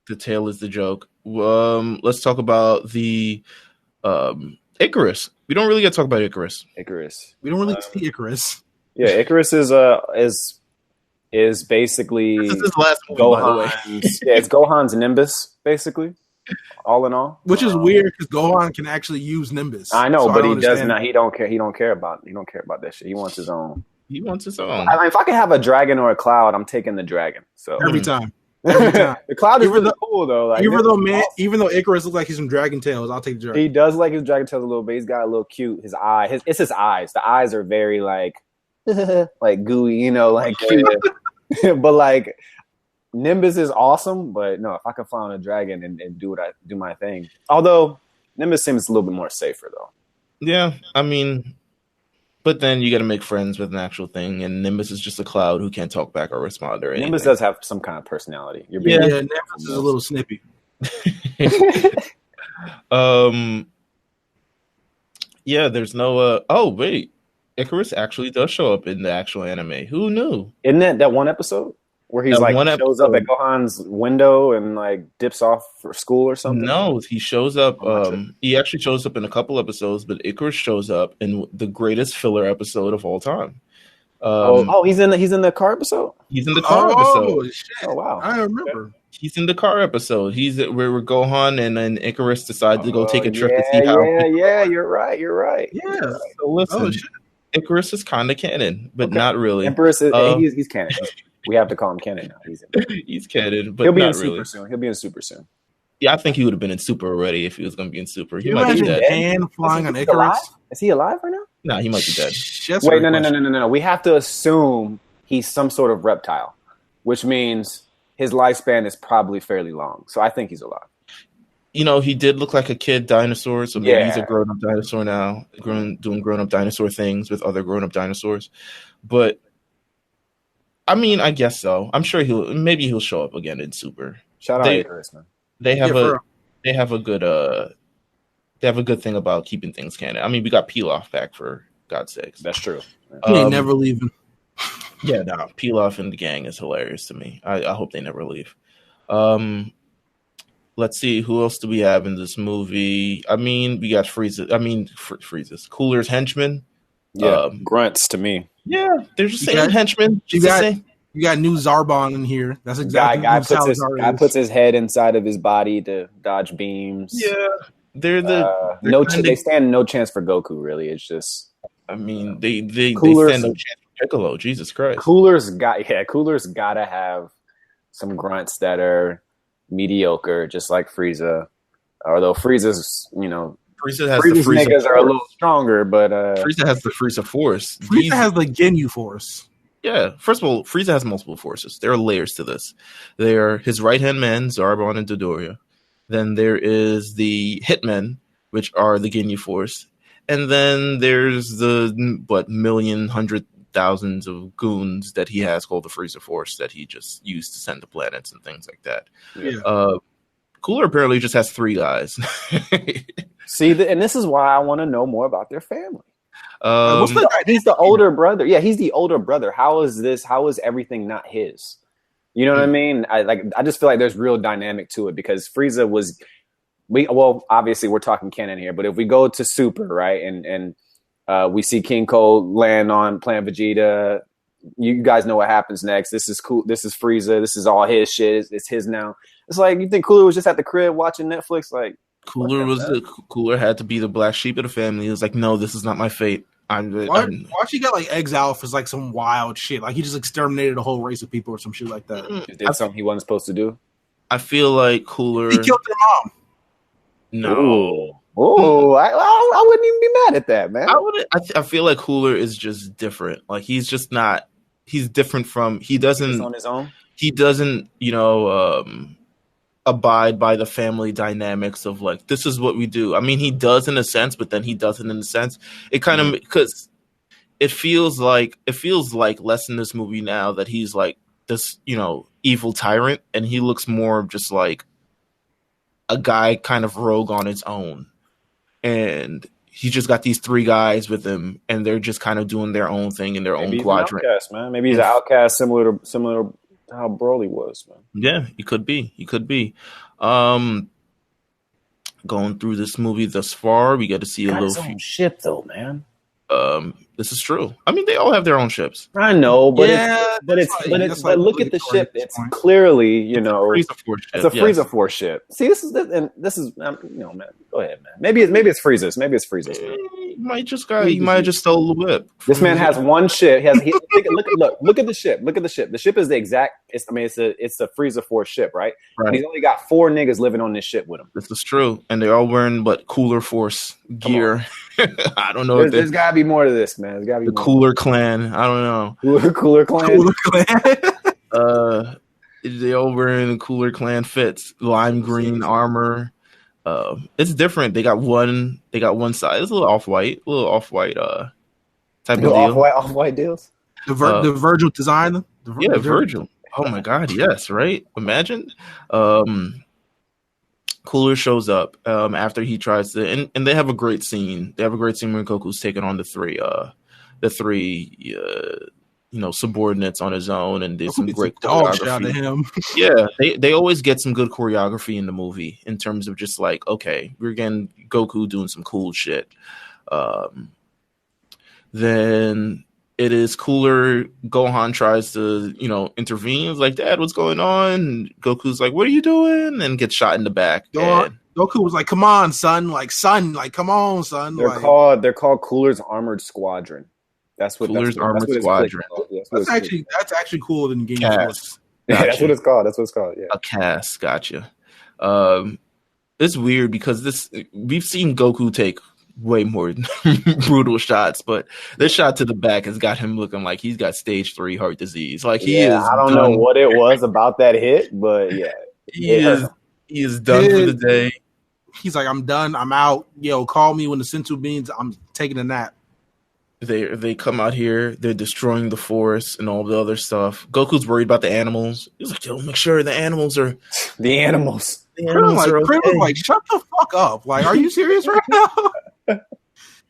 The tail is the joke. Let's talk about the Icarus. We don't really get to talk about Icarus. We don't really see Icarus. Yeah, Icarus is basically this is his last movie, Gohan's. Yeah, it's Gohan's Nimbus, basically. All in all, which is weird because Gohan can actually use Nimbus. I know, so but he does not. He don't care. He don't care about that shit. He wants his own. He wants his own. I mean, if I can have a dragon or a cloud, I'm taking the dragon. So every time. The cloud is really cool though. Like, even though Icarus looks like he's some dragon tails, I'll take the dragon. He does like his dragon tails a little bit. He's got a little cute. His eye. It's his eyes. The eyes are very like like gooey, you know, like cute. But like Nimbus is awesome. But no, if I can fly on a dragon and do my thing. Although Nimbus seems a little bit more safer though. Yeah, I mean. But then you got to make friends with an actual thing, and Nimbus is just a cloud who can't talk back or respond or anything. Nimbus does have some kind of personality. Nimbus is a little snippy. Yeah, there's no. Oh wait, Icarus actually does show up in the actual anime. Who knew? Isn't that one episode where he's like shows up at Gohan's window and like dips off for school or something? No, he shows up. He actually shows up in a couple episodes, but Icarus shows up in the greatest filler episode of all time. He's in the car episode. He's in the car episode. Shit. Oh wow, I remember. He's in the car episode. He's where Gohan and then Icarus decide to go take a trip to see how. Yeah, you're right. Yeah. So listen, Icarus is kind of canon, but not really. Empress is he's canon. We have to call him canon now. He's canon, but he'll be not in Super really. soon. He'll be in Super soon. Yeah, I think he would have been in Super already if he was going to be in Super. He you might be dead. Pan flying on Icarus? Alive? Is he alive right now? No, he might be dead. Wait, no. We have to assume he's some sort of reptile, which means his lifespan is probably fairly long. So I think he's alive. You know, he did look like a kid dinosaur, so maybe he's a grown-up dinosaur now, doing grown-up dinosaur things with other grown-up dinosaurs. But I mean, I guess so. I'm sure he'll show up again in Super. Shout out Icarus, man. They have a good thing about keeping things canon. I mean, we got Pilaf back for God's sakes. That's true. He ain't never leaving. Yeah, no, Pilaf and the gang is hilarious to me. I hope they never leave. Let's see, who else do we have in this movie? I mean, we got Frieza. I mean, Frieza's Cooler's henchmen. Yeah, grunts to me. Yeah, they're just saying henchmen. You got new Zarbon in here. That's exactly guy puts his head inside of his body to dodge beams. Yeah, they stand no chance for Goku. Really, it's just. I mean, they stand no chance for Piccolo. Jesus Christ. Cooler's gotta have some grunts that are mediocre, just like Frieza. Although Frieza's, Frieza has Frieza's the Frieza niggas force. are a little stronger, but Frieza has the Frieza force. Frieza has the Ginyu force. Yeah, first of all, Frieza has multiple forces. There are layers to this. There are his right-hand men, Zarbon and Dodoria. Then there is the hitmen, which are the Ginyu force. And then there's the, hundred thousands of goons that he has called the Frieza force that he just used to send to planets and things like that. Yeah. Cooler apparently just has 3 guys. See, and this is why I want to know more about their family. He's the older brother. Yeah, he's the older brother. How is everything not his? You know what I mean? I just feel like there's real dynamic to it because Frieza was obviously we're talking canon here, but if we go to Super, right, and we see King Cole land on Planet Vegeta, you guys know what happens next. This is cool. This is Frieza. This is all his shit. It's his now. It's like, you think Cooler was just at the crib watching Netflix? Like, Cooler had to be the black sheep of the family. He was like, no, this is not my fate. Why she got like exiled for like some wild shit? Like he just exterminated a whole race of people or some shit like that. He did something he wasn't supposed to do. I feel like Cooler. He killed their mom. No. Oh, I wouldn't even be mad at that, man. I feel like Cooler is just different. Like he's just not. He's different from. He doesn't. He's on his own. He doesn't. Abide by the family dynamics of like, this is what we do. I mean, he does in a sense, but then he doesn't in a sense. It kind of, because it feels like less in this movie now that he's like this, evil tyrant, and he looks more just like a guy kind of rogue on his own. And he just got these 3 guys with him, and they're just kind of doing their own thing in their own quadrant. An outcast, man. Maybe he's an outcast similar to how Broly was, man. Yeah, he could be. Going through this movie thus far, we get to see a little ship though, man. This is true. I mean, they all have their own ships. I know, but but look at the ship. It's clearly, it's a Frieza Force ship. See, this is man. Go ahead, man. Maybe it's Frieza's. Man. He might have just stole the whip. This man has one ship. Look at the ship. Look at the ship. The ship is the exact. It's a Frieza Force ship, right? Right. And he's only got 4 niggas living on this ship with him. This is true, and they're all wearing Cooler Force gear. I don't know. There's got to be more to this, man. There's got to be the Cooler Clan. I don't know. Cooler Clan. They all wearing the Cooler Clan fits. Lime green armor. It's different. They got one side. It's a little off white. Type of deal. Off white deals. The Virgil design. Virgil. Oh my God. Yes. Right. Imagine. Cooler shows up after he tries to, and they have a great scene. They have a great scene when Goku's taking on the three subordinates on his own, and there's some great choreography. Out of him. Yeah, they always get some good choreography in the movie in terms of just like, okay, we're getting Goku doing some cool shit. Then it is Cooler. Gohan tries to, intervene. He's like, Dad, what's going on? And Goku's like, what are you doing? And gets shot in the back. Goku was like, come on, son. Come on, son. They're called Cooler's Armored Squadron. That's what Cooler's Armored Squadron. That's actually cooler than Game Force. Yeah, that's what it's called. Yeah. A cast. Gotcha. It's weird because we've seen Goku take way more brutal shots, but this shot to the back has got him looking like he's got stage 3 heart disease. Like he is. I don't know what it was about that hit, but yeah, he is done for the day. He's like, I'm done. I'm out. Yo, call me when the sensu beans. I'm taking a nap. They come out here. They're destroying the forest and all the other stuff. Goku's worried about the animals. He's like, yo, make sure the animals are the animals. Like, shut the fuck up. Like, are you serious right now?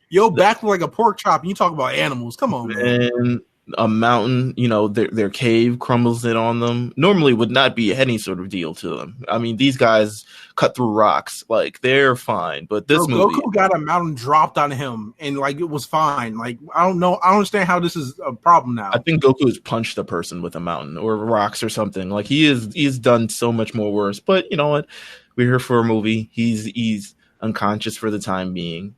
Yo, back like a pork chop, and you talk about animals. Come on, man. And a mountain, their cave crumbles in on them. Normally would not be any sort of deal to them. I mean, these guys cut through rocks. Like, they're fine. But this movie... Goku got a mountain dropped on him, and, like, it was fine. Like, I don't know. I don't understand how this is a problem now. I think Goku has punched a person with a mountain or rocks or something. Like, he's done so much more worse. But, you know what? We're here for a movie. He's unconscious for the time being.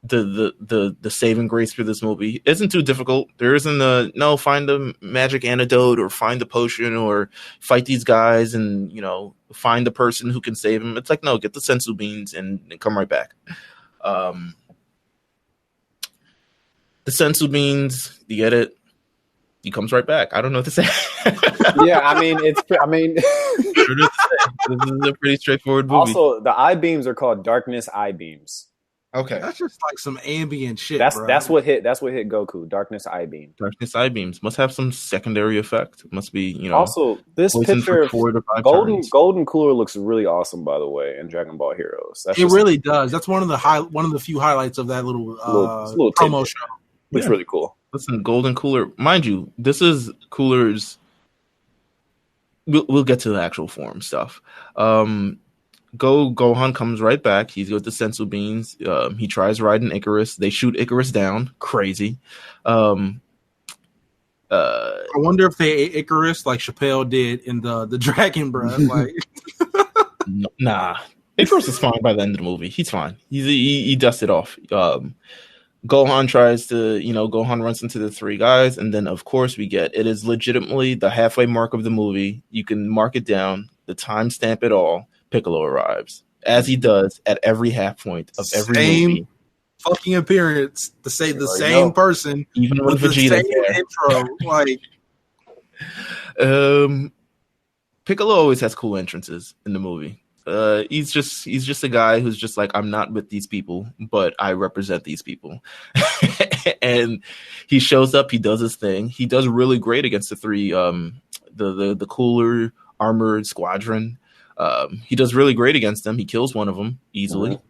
The saving grace for this movie isn't too difficult. There isn't find the magic antidote or find the potion or fight these guys and find the person who can save him. It's like, no, get the sensu beans and come right back. The sensu beans, you get it. He comes right back. I don't know what to say. Yeah, I mean, this is a pretty straightforward movie. Also, the eye beams are called darkness eye beams. Okay, that's just like some ambient shit. That's what hit Goku. Darkness eye beam. Darkness eye beams must have some secondary effect. It must be Also, this picture of Golden Cooler looks really awesome. By the way, in Dragon Ball Heroes, it really does. That's one of the few highlights of that little promo show. Looks really cool. Listen, Golden Cooler, mind you, this is Cooler's. We'll get to the actual form stuff. Gohan comes right back. He's got the sensu beans. He tries riding Icarus. They shoot Icarus down. Crazy. I wonder if they ate Icarus like Chappelle did in the Dragon Breath. Like, nah, Icarus is fine by the end of the movie. He's fine. He dusted off. Gohan tries to, Gohan runs into the three guys, and then of course it is legitimately the halfway mark of the movie. You can mark it down, the timestamp it all. Piccolo arrives, as he does at every half point of every movie. Fucking appearance, the same person, even with Vegeta intro. Like, Piccolo always has cool entrances in the movie. He's just a guy who's just like, I'm not with these people, but I represent these people. And he shows up, he does his thing. He does really great against the three, the cooler armored squadron. He does really great against them. He kills one of them easily.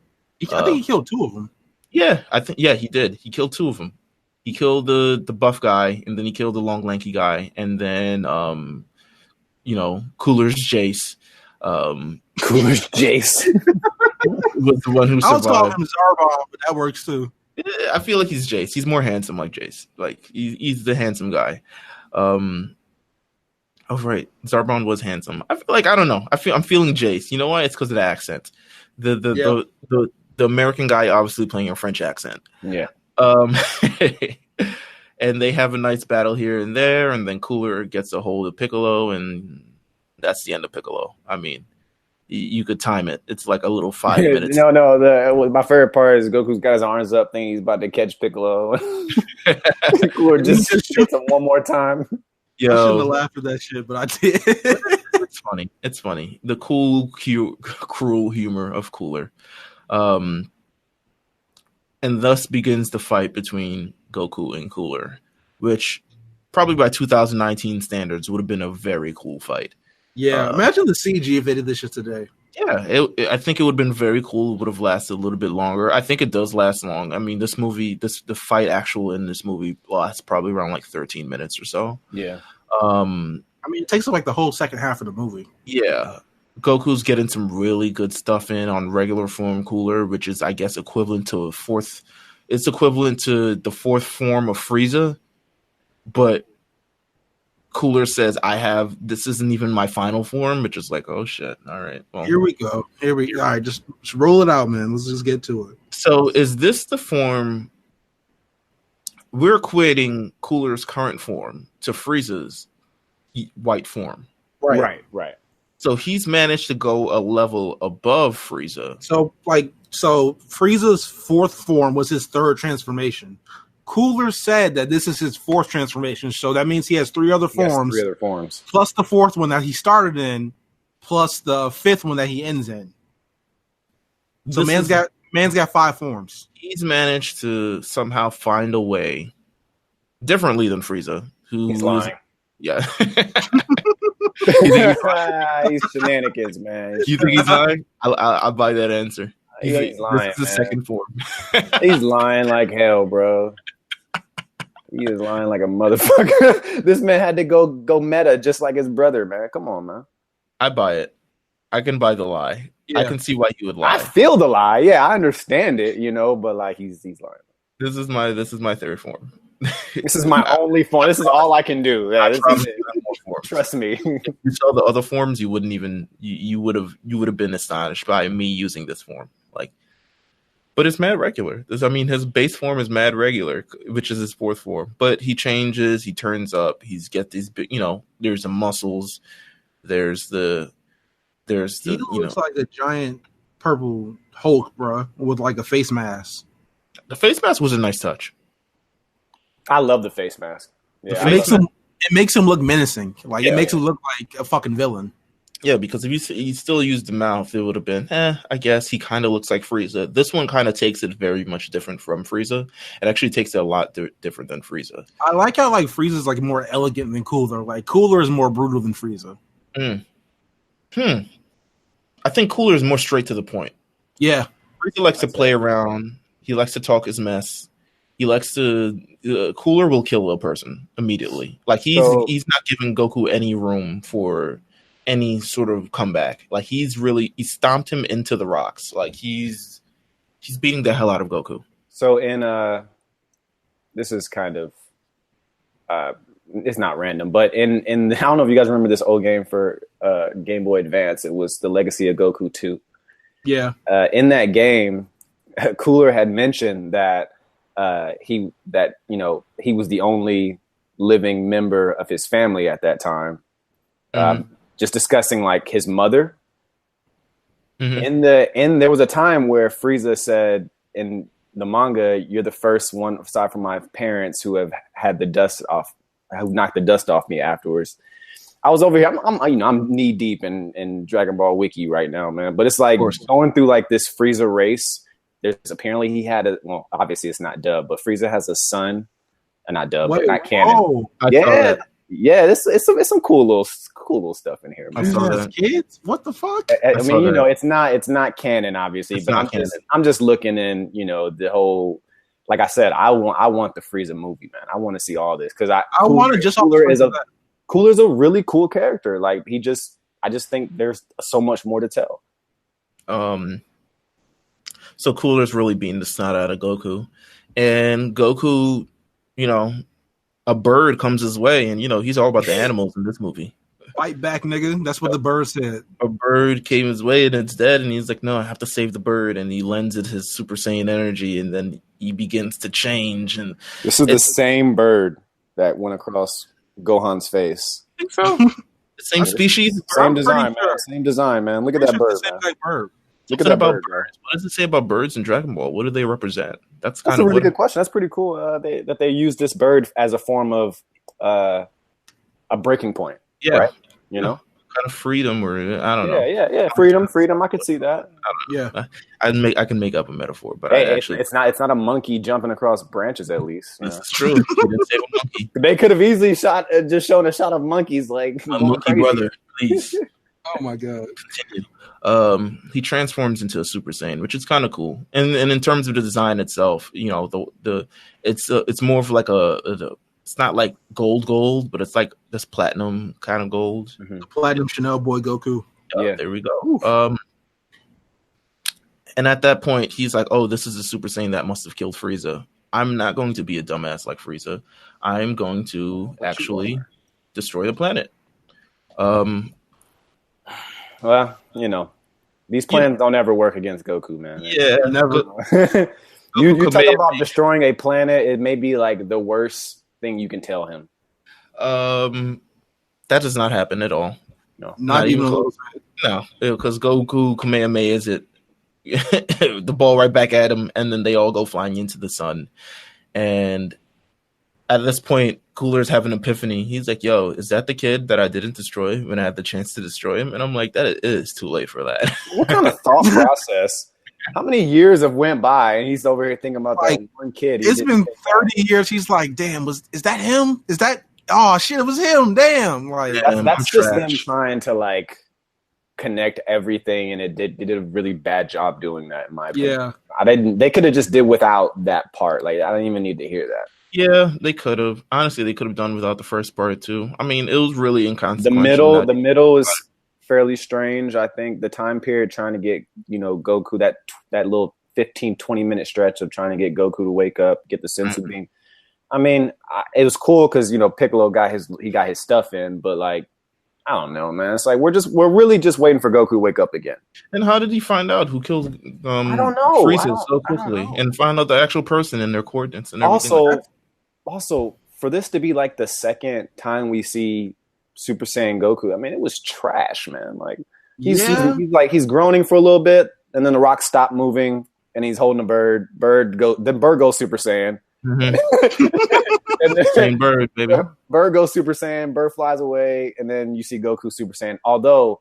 I think he killed two of them. Yeah, he did. He killed two of them. He killed the buff guy, and then he killed the long lanky guy, and then Cooler's Jace. Cooler's Jace was the one who survived. I was calling him Zarbon, but that works too. I feel like he's Jace. He's more handsome like Jace. Like he's the handsome guy. Oh right, Zarbon was handsome. I feel like, I don't know. I'm feeling Jace. You know why? It's because of the accent. The American guy obviously playing a French accent. Yeah. And they have a nice battle here and there, and then Cooler gets a hold of Piccolo, and that's the end of Piccolo. I mean, you could time it. It's like a little 5 minutes. No. My favorite part is Goku's got his arms up, thinking he's about to catch Piccolo. Cooler just shoots him one more time. Yo, I shouldn't have laughed at that shit, but I did. It's funny. It's funny. The cool, cute, cruel humor of Cooler. And thus begins the fight between Goku and Cooler, which probably by 2019 standards would have been a very cool fight. Yeah, imagine the CG if they did this shit today. Yeah, I think it would have been very cool. It would have lasted a little bit longer. I think it does last long. I mean, the fight actual in this movie lasts probably around like 13 minutes or so. Yeah. I mean, it takes up like the whole second half of the movie. Yeah. Goku's getting some really good stuff in on regular form Cooler, which is, I guess, equivalent to the fourth form of Frieza. But Cooler says, this isn't even my final form, which is like, oh shit. All right. Well, here we go. All right, just roll it out, man. Let's just get to it. So is this the form? We're equating Cooler's current form to Frieza's white form. Right. So he's managed to go a level above Frieza. So Frieza's fourth form was his third transformation. Cooler said that this is his fourth transformation, so that means he has three other forms. Plus the fourth one that he started in, plus the fifth one that he ends in. So man's got 5 forms. He's managed to somehow find a way differently than Frieza. He's lying. Yeah. He's shenanigans, man. You think he's lying? I'll buy that answer. He's lying. This is the second form. He's lying like hell, bro. He is lying like a motherfucker. This man had to go meta just like his brother, man. Come on, man. I buy it. I can buy the lie. Yeah. I can see why he would lie. I feel the lie. Yeah, I understand it, but like he's lying. This is my third form. This is my only form. This is all I can do. Yeah, this is it. Trust me. If you saw the other forms, you wouldn't even you would have been astonished by me using this form. But it's mad regular. His base form is mad regular, which is his fourth form. But he changes, he turns up, he's get these big, there's the muscles, there's the he looks like a giant purple Hulk, bro, with like a face mask. The face mask was a nice touch. I love the face mask. Yeah, it makes him look menacing. It makes him look like a fucking villain. Yeah, because if you still used the mouth, it would have been, I guess he kind of looks like Frieza. This one kind of takes it very much different from Frieza. It actually takes it a lot different than Frieza. I like how Frieza's more elegant than Cooler. Cooler is more brutal than Frieza. I think Cooler is more straight to the point. Yeah. Frieza likes to play around. He likes to talk his mess. He likes to... Cooler will kill a person immediately. He's not giving Goku any room for any sort of comeback. He stomped him into the rocks. He's beating the hell out of Goku. So in this is kind of it's not random, but in I don't know if you guys remember this old game for Game Boy Advance. It was the Legacy of Goku 2. Yeah. In that game, Cooler had mentioned that he was the only living member of his family at that time. Just discussing like his mother. Mm-hmm. There was a time where Frieza said in the manga, "You're the first one aside from my parents who have had the dust off, who knocked the dust off me afterwards." I was over here. I'm knee deep in Dragon Ball Wiki right now, man. But it's like going through like this Frieza race. There's apparently he had obviously it's not dub, but Frieza has a son, not dub, but not canon. Oh, yeah. It's some cool little stuff in here, man. I saw that. Kids, what the fuck? I mean, it's not canon, obviously, but I'm just looking in, the whole. Like I said, I want the Frieza movie, man. I want to see all this because I want to just Cooler's a really cool character. Like I just think there's so much more to tell. So Cooler's really beating the snot out of Goku, and Goku, a bird comes his way, and he's all about the animals in this movie. Fight back, nigga. That's what the bird said. A bird came his way and it's dead, and he's like, "No, I have to save the bird." And he lends it his Super Saiyan energy, and then he begins to change. And this is the same bird that went across Gohan's face. I think so. The same species, same design, man. Same design, man. Look at that bird, man. Look at that bird. Birds. What does it say about birds in Dragon Ball? What do they represent? That's a really good question. That's pretty cool. That they use this bird as a form of a breaking point. Yeah, right? Kind of freedom, or I don't know. Yeah. Freedom. I could see that. Yeah, I can make up a metaphor, but it's not a monkey jumping across branches. At least it's true. They didn't say a monkey. They could have easily shown a shot of monkeys like a monkey brother, please. Oh my god. Continue. He transforms into a Super Saiyan, which is kind of cool. And in terms of the design itself, it's more of like it's not like gold, but it's like this platinum kind of gold. Mm-hmm. Platinum Chanel boy Goku. Yeah, there we go. And at that point, he's like, "Oh, this is a Super Saiyan that must have killed Frieza. I'm not going to be a dumbass like Frieza. I'm going to actually destroy the planet." Well, these plans don't ever work against Goku, man. Yeah, never. you talk about destroying a planet, it may be like the worst thing you can tell him. That does not happen at all. No, not even close. No, because Goku Kamehameha it the ball right back at him, and then they all go flying into the sun. And at this point, Cooler's having an epiphany. He's like, "Yo, is that the kid that I didn't destroy when I had the chance to destroy him?" And I'm like, "That is too late for that." What kind of thought process? How many years have went by and he's over here thinking about that one kid? It's been 30 years. He's like, "Damn, is that him? Is that? Oh shit, it was him. Damn!" Like that's just them trying to like connect everything, and they did a really bad job doing that. In my opinion, they could have just did without that part. Like I don't even need to hear that. Yeah, they could have. Honestly, they could have done without the first part too. I mean, it was really inconsequential. The middle is fairly strange. I think the time period trying to get Goku, that little 15-20 minute stretch of trying to get Goku to wake up, get the sensu beam. I mean, it was cool because Piccolo got his stuff in, but like I don't know, man. It's like we're really just waiting for Goku to wake up again. And how did he find out who killed I don't know. Frieza so quickly and find out the actual person and their coordinates and everything? Also, for this to be like the second time we see Super Saiyan Goku, I mean, it was trash, man. Like he's groaning for a little bit, and then the rock stopped moving, and he's holding a bird. Bird goes Super Saiyan. Mm-hmm. And then, same bird, baby. Bird goes Super Saiyan. Bird flies away, and then you see Goku Super Saiyan. Although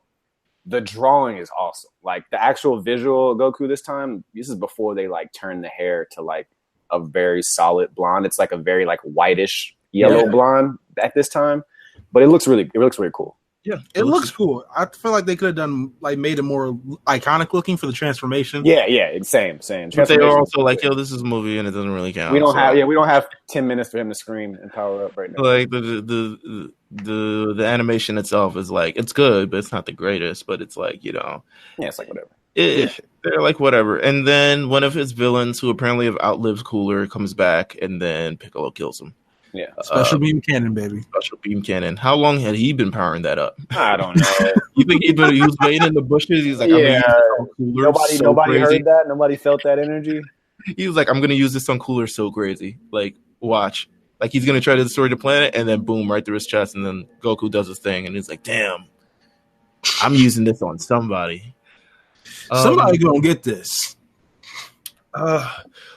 the drawing is awesome, like the actual visual of Goku this time. This is before they like turn the hair to like a very solid blonde. It's like a very like whitish yellow blonde at this time, but it looks really cool. Yeah, it looks cool. I feel like they could have done made it more iconic looking for the transformation. Yeah, same. But they were also like, "Yo, this is a movie and it doesn't really count." We don't have 10 minutes for him to scream and power up right now. Like the animation itself is like it's good, but it's not the greatest. But it's like it's like whatever. They're like whatever. And then one of his villains, who apparently have outlived Cooler, comes back, and then Piccolo kills him. Yeah. Special beam cannon, baby. Special beam cannon. How long had he been powering that up? I don't know. You think he was waiting in the bushes? He's like, Yeah. Nobody heard that. Nobody felt that energy. He was like, I'm gonna use this on Cooler so crazy. Like, watch. Like he's gonna try to destroy the planet, and then boom, right through his chest, and then Goku does his thing, and he's like, damn, I'm using this on somebody. Somebody gonna get this.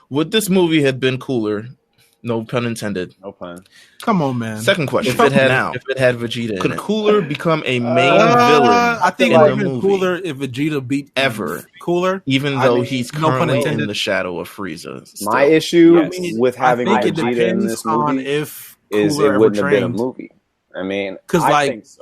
Would this movie have been cooler? No pun intended. No pun. Come on, man. Second question: If it had Vegeta, could Cooler become a main villain? I think it would have been cooler if Vegeta beat Cooler, even though he's currently in the shadow of Frieza. Still. My issue with having Vegeta in this movie if is it wouldn't have been a movie. I mean, because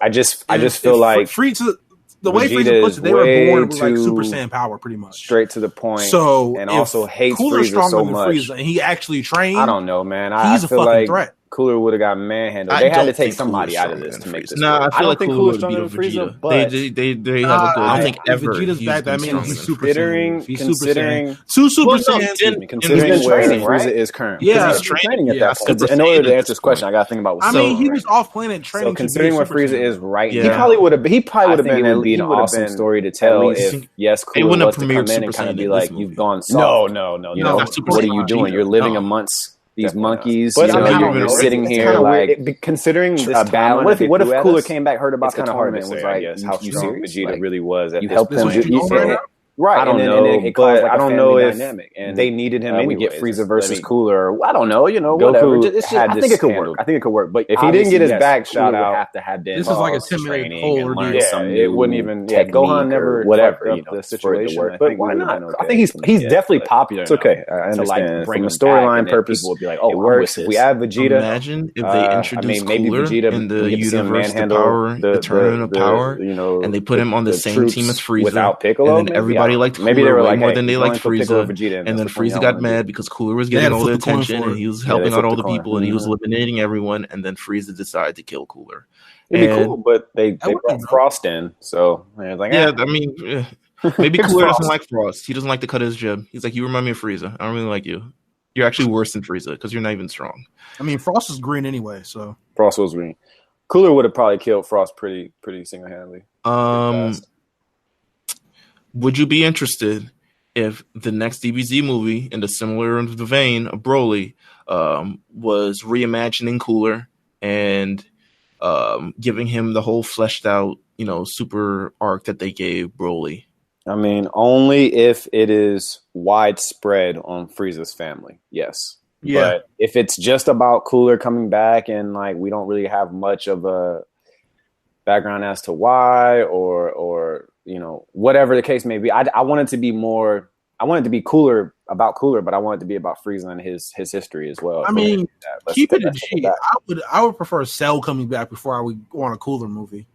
I just feel like Frieza. The way Frieza puts it, they were born with like Super Saiyan power, pretty much. Straight to the point. So, and also hates Cooler's Frieza so than much. Frieza, and he actually trained. I don't know, man. He's I a feel fucking like threat. Cooler would have got manhandled. They had to take somebody out of this to make this. Nah, I feel like think Cooler Cooler's would beat stronger than Vegeta. Frieza, but they have a goal. I don't think ever. Vegeta's back. That means he's Super Saiyan. Considering two Super Saiyans. Considering where Frieza is currently. Yeah, he's training at that point. In order to answer this question, I got to think about. I mean, he was off planet training. So considering where Frieza is right now, Yeah. he probably would have been an awesome story to tell if Cooler was to come in and kind of be like, you've gone soft. No. What are you doing? You're living amongst these monkeys. But you're sitting here like considering this battle. What if Cooler came back, heard about the tournament, and was like, how strong Vegeta really was? You helped them. Right, I don't know, but I don't know if they needed him. We get Frieza versus Cooler. I don't know, whatever. I think it could work. But if he didn't get his back shot out, have to have been. This is like a 10-minute poll. It wouldn't even. Gohan never whatever the situation. But why not? I think he's definitely popular. It's okay. I understand. From a storyline purpose, people would be like, "Oh, it works." If we add Vegeta, imagine if they introduced Cooler in the universe, the Tournament of Power, and they put him on the same team as Frieza without Piccolo, and then everybody liked Cooler maybe they were like more than they liked Frieza, and then Frieza got mad because Cooler was getting all the attention and he was helping out all the people and he was eliminating everyone, and then Frieza decided to kill Cooler. It'd be cool, but they brought Frost in, so I was like, I mean, maybe Cooler doesn't like Frost. He doesn't like to cut his jib. He's like, you remind me of Frieza. I don't really like you. You're actually worse than Frieza because you're not even strong. I mean, Frost is green anyway, so Frost was green. Cooler would have probably killed Frost pretty single-handedly. Would you be interested if the next DBZ movie in the similar vein of Broly was reimagining Cooler and giving him the whole fleshed out, super arc that they gave Broly? I mean, only if it is widespread on Frieza's family, yes. Yeah. But if it's just about Cooler coming back and like we don't really have much of a background as to why or whatever the case may be, I want it to be more. I want it to be Cooler about Cooler, but I want it to be about Frieza and his history as well. I mean, keep it a G. I would prefer Cell coming back before I would want a Cooler movie.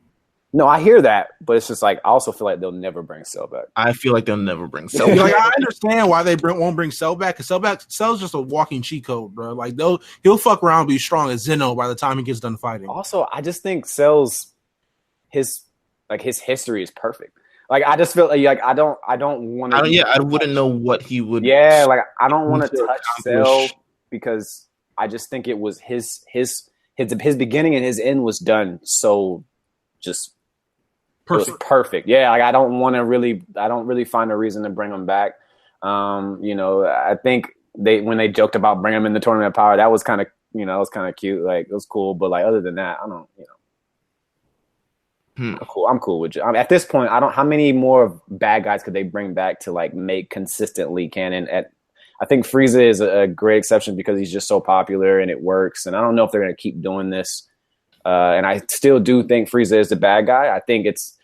No, I hear that, but it's just like I also feel like they'll never bring Cell back. I feel like they'll never bring Cell back. Like I understand why they won't bring Cell back, because Cell's just a walking cheat code, bro. Like he'll fuck around and be strong as Zeno by the time he gets done fighting. Also, I just think Cell's his history is perfect. Like I just feel like I don't want to. I wouldn't know what he would. Yeah, like I don't want to touch Cell because I just think it was his beginning and his end was done so just perfect. Yeah, like I don't really find a reason to bring him back. I think when they joked about bringing him in the Tournament of Power, that was kind of cute. Like it was cool, but like other than that, I don't. I'm cool with you. At this point, how many more bad guys could they bring back to like make consistently canon? I think Frieza is a great exception because he's just so popular and it works. And I don't know if they're going to keep doing this. And I still do think Frieza is the bad guy. I think it's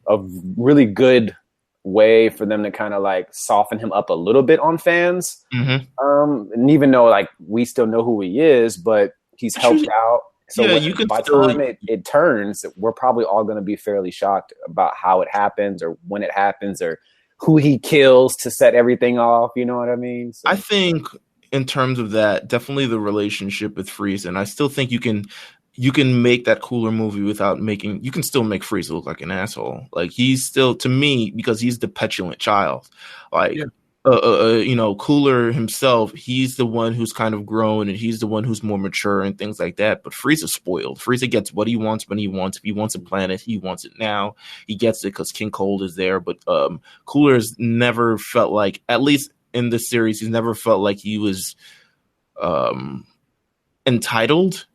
a really good way for them to kind of like soften him up a little bit on fans. Mm-hmm. And even though like we still know who he is, but he's helped out. So by the time it turns, we're probably all going to be fairly shocked about how it happens or when it happens or who he kills to set everything off. You know what I mean? So. I think in terms of that, definitely the relationship with Frieza. And I still think you can make that Cooler movie without you can still make Frieza look like an asshole. Like he's still, to me, because he's the petulant child. Like Cooler himself, he's the one who's kind of grown and he's the one who's more mature and things like that. But Frieza's spoiled. Frieza gets what he wants when he wants. If he wants a planet, he wants it now. He gets it because King Cold is there. But Cooler's never felt like, at least in this series, he's never felt like he was entitled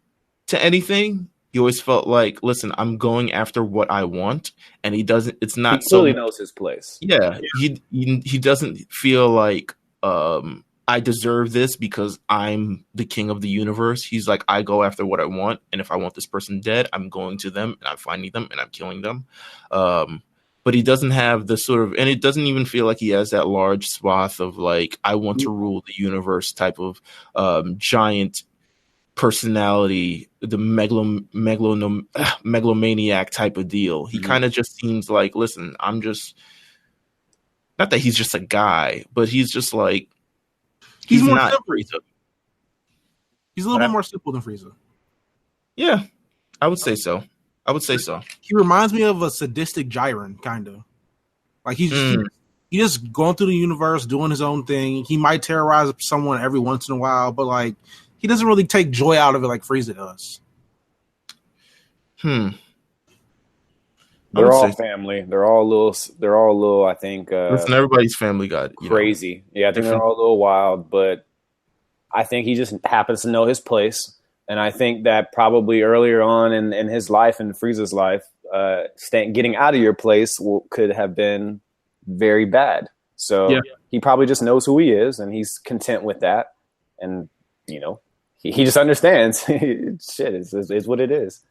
to anything. He always felt like, listen, I'm going after what I want, and he doesn't. It's not. He clearly knows his place. Yeah, he doesn't feel like I deserve this because I'm the king of the universe. He's like, I go after what I want, and if I want this person dead, I'm going to them and I'm finding them and I'm killing them. But he doesn't have the sort of, and it doesn't even feel like he has that large swath of like, I want to rule the universe type of giant personality, the megalomaniac type of deal. He kind of just seems like, listen, I'm just, not that he's just a guy, but he's just like, he's more not simple. Frieza. He's a little bit more simple than Frieza. Yeah, I would say so. He reminds me of a sadistic Jiren, kind of. Like he's just going through the universe, doing his own thing. He might terrorize someone every once in a while, but like, he doesn't really take joy out of it like Frieza does. They're all family. They're all little. I think. Listen, everybody's family got crazy. Yeah, I think they're all a little wild, but I think he just happens to know his place. And I think that probably earlier on in his life, in Frieza's life, getting out of your place could have been very bad. So he probably just knows who he is, and he's content with that. And he just understands. Shit, it's what it is.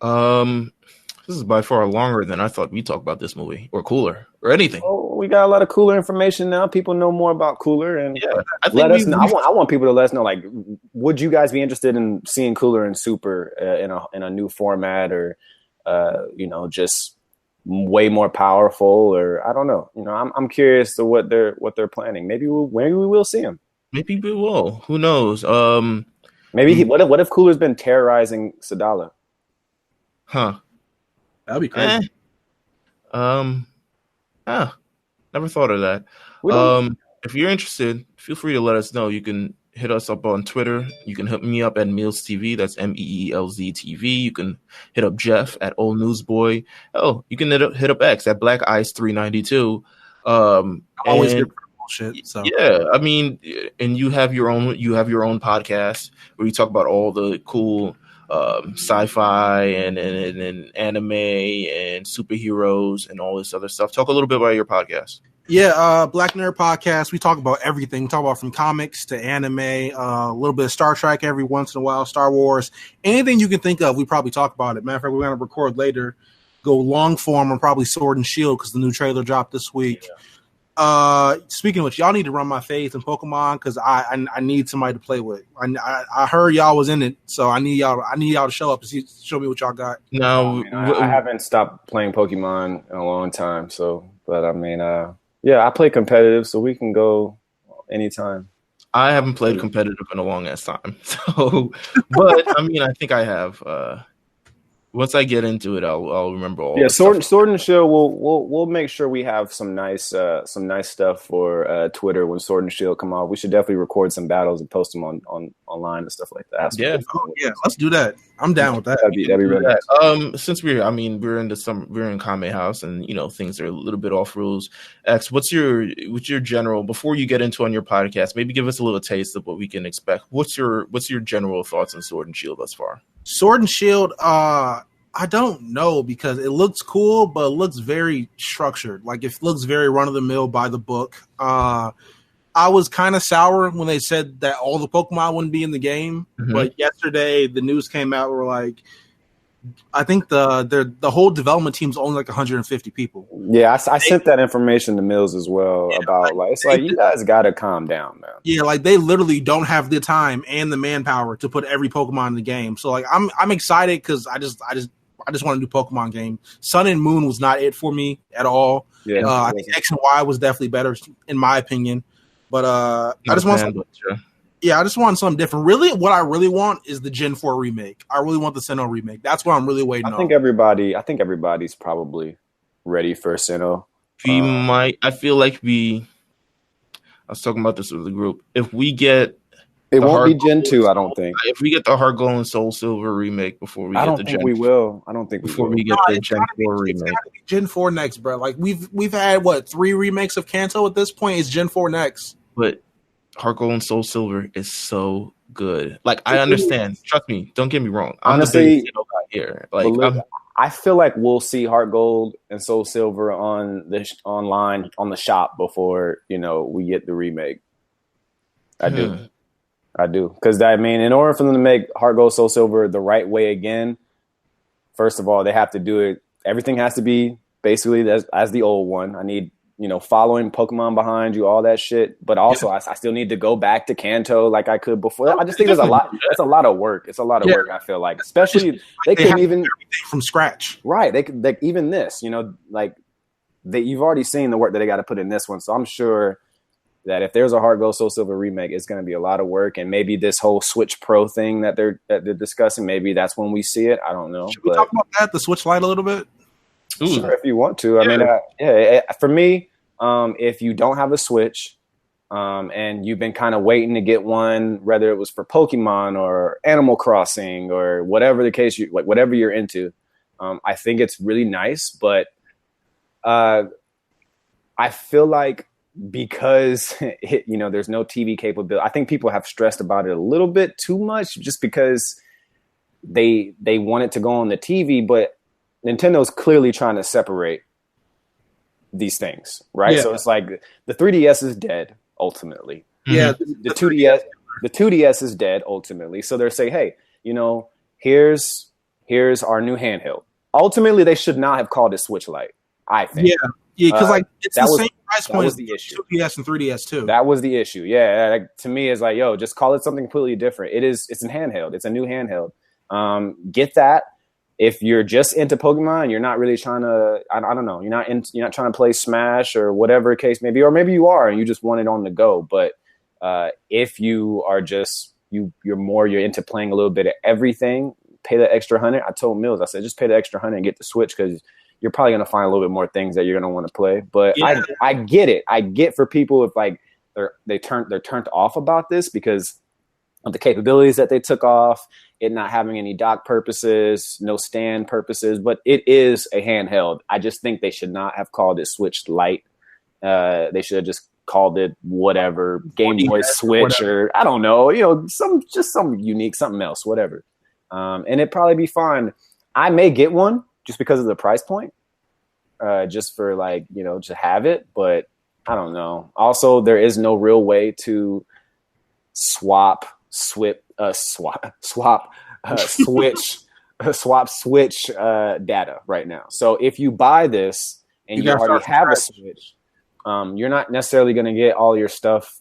This is by far longer than I thought we'd talk about this movie, or Cooler, or anything. Oh, we got a lot of Cooler information now. People know more about Cooler, and I think let us know. I want people to let us know. Like, would you guys be interested in seeing Cooler and Super in a new format, or just way more powerful, or I don't know. I'm curious to what they're planning. Maybe we will see him. Maybe we will. Who knows? Maybe what if Cooler's been terrorizing Sadala? Huh. That'd be crazy. Never thought of that. If you're interested, feel free to let us know. You can hit us up on Twitter. You can hit me up at Meelz TV. That's Meelz TV. You can hit up Jeff at Old Newsboy. Oh, you can hit up X at Black Ice 392. Always good bullshit. So yeah, I mean, and you have your own podcast where you talk about all the cool sci-fi and anime and superheroes and all this other stuff. Talk a little bit about your podcast. Yeah, Black Nerd Podcast. We talk about everything. We talk about from comics to anime, a little bit of Star Trek every once in a while, Star Wars, anything you can think of. We probably talk about it. Matter of fact, we're going to record later, go long form on probably Sword and Shield because the new trailer dropped this week. Yeah. Speaking of which, y'all need to run my faith in Pokemon because I need somebody to play with. I heard y'all was in it, so I need y'all to show up and show me what y'all got. No, I haven't stopped playing Pokemon in a long time. But I mean, I play competitive, so we can go anytime. I haven't played competitive in a long ass time, so but I mean, I think I have. Once I get into it, I'll remember all. Yeah, Sword and Shield. We'll make sure we have some nice stuff for Twitter when Sword and Shield come out. We should definitely record some battles and post them on online and stuff like that. Yeah, let's do that. I'm down with that. That'd be really nice. Since we're in Kame House, and things are a little bit off rules. X, what's your general, before you get into on your podcast? Maybe give us a little taste of what we can expect. What's your general thoughts on Sword and Shield thus far? Sword and Shield, I don't know because it looks cool, but it looks very structured. Like it looks very run of the mill by the book. I was kind of sour when they said that all the Pokemon wouldn't be in the game, but yesterday the news came out. We're like, I think the whole development team's only like 150 people. Yeah, I sent that information to Meelz as well about it's like you guys got to calm down, man. Yeah, like they literally don't have the time and the manpower to put every Pokemon in the game. So like I'm excited because I just want a new Pokemon game. Sun and Moon was not it for me at all. Yeah, I think X and Y was definitely better in my opinion. But I just want something. Yeah, I just want something different. Really, what I really want is the Gen 4 remake. I really want the Sinnoh remake. That's what I'm really waiting on. I think everybody's probably ready for Sinnoh. We might. I feel like I was talking about this with the group. If we get it won't be Gen 2, I don't think. If we get the Heart Gold and Soul Silver remake before we get the Gen, we will. I don't think before we get the Gen 4 remake. Gen 4 next, bro. Like we've had 3 remakes of Kanto at this point. It's Gen 4 next. But Heart Gold and Soul Silver is so good. Like I understand. Trust me. Don't get me wrong. Honestly, I'm the here. Like I feel like we'll see Heart Gold and Soul Silver on the online on the shop before we get the remake. I do, because I mean, in order for them to make Heart Gold Soul Silver the right way again, first of all, they have to do it. Everything has to be basically as the old one. I need following Pokemon behind you, all that shit. But also, I still need to go back to Kanto like I could before. I just think there's a lot. That's a lot of work. It's a lot of work. I feel like, especially they couldn't even everything from scratch. Right? They even this. You've already seen the work that they got to put in this one. So I'm sure that if there's a Heart Gold Soul Silver remake, it's going to be a lot of work. And maybe this whole Switch Pro thing that they're discussing, maybe that's when we see it. I don't know. Should we talk about that? The Switch Lite a little bit. Sure, if you want to. I mean, for me. If you don't have a Switch, and you've been kind of waiting to get one, whether it was for Pokemon or Animal Crossing or whatever the case, whatever you're into, I think it's really nice. But I feel like because there's no TV capability, I think people have stressed about it a little bit too much, just because they want it to go on the TV, but Nintendo's clearly trying to separate these things, right? Yeah. So it's like the 3DS is dead ultimately. Yeah, the 2DS is dead ultimately. So they're saying, hey, here's our new handheld. Ultimately, they should not have called it Switch Lite, I think. Yeah, because it's the same price point as the issue. 2DS and 3DS too. That was the issue. Yeah, to me, it's like, just call it something completely different. It's a handheld. It's a new handheld. Get that. If you're just into Pokemon, you're not really trying to, I don't know, you're not trying to play Smash or whatever case may be, or maybe you are and you just want it on the go. But if you are just, you're into playing a little bit of everything, pay the extra $100. I told Meelz, I said, just pay the extra $100 and get the Switch, because you're probably going to find a little bit more things that you're going to want to play. But yeah. I get it. I get for people if they're turned off about this because of the capabilities that they took off, it not having any dock purposes, no stand purposes, but it is a handheld. I just think they should not have called it Switch Lite. They should have just called it whatever, Game Boy Switch, or I don't know, some unique, something else, whatever. And it'd probably be fine. I may get one just because of the price point, just for to have it, but I don't know. Also, there is no real way to swap Switch data right now. So if you buy this and you already have a Switch, you're not necessarily going to get all your stuff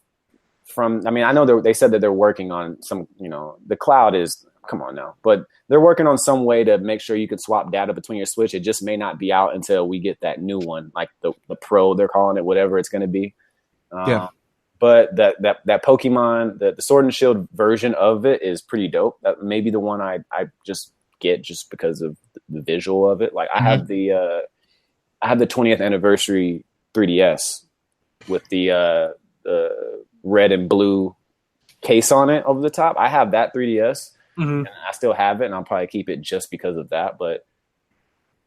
from. I mean, I know they said that they're working on some. The cloud is. Come on now, but they're working on some way to make sure you can swap data between your Switch. It just may not be out until we get that new one, like the Pro, they're calling it, whatever it's going to be. But that Pokemon, the Sword and Shield version of it is pretty dope. That may be the one I just get just because of the visual of it. Like I have the 20th anniversary 3DS with the red and blue case on it over the top. I have that 3DS. And I still have it, and I'll probably keep it just because of that. But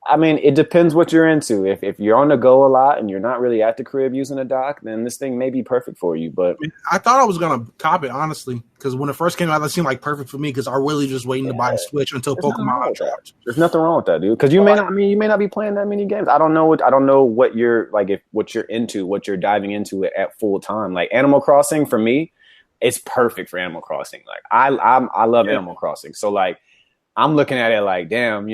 I mean, it depends what you're into. If you're on the go a lot and you're not really at the crib using a dock, then this thing may be perfect for you. But I thought I was gonna cop it, honestly, because when it first came out, that seemed like perfect for me because I really just waiting to buy a Switch until Pokemon dropped. There's nothing wrong with that, dude. Because you may not be playing that many games. I don't know what you're like, what you're into, what you're diving into at full time. Like Animal Crossing for me. It's perfect for Animal Crossing. Like I love Animal Crossing. So like I'm looking at it like, damn,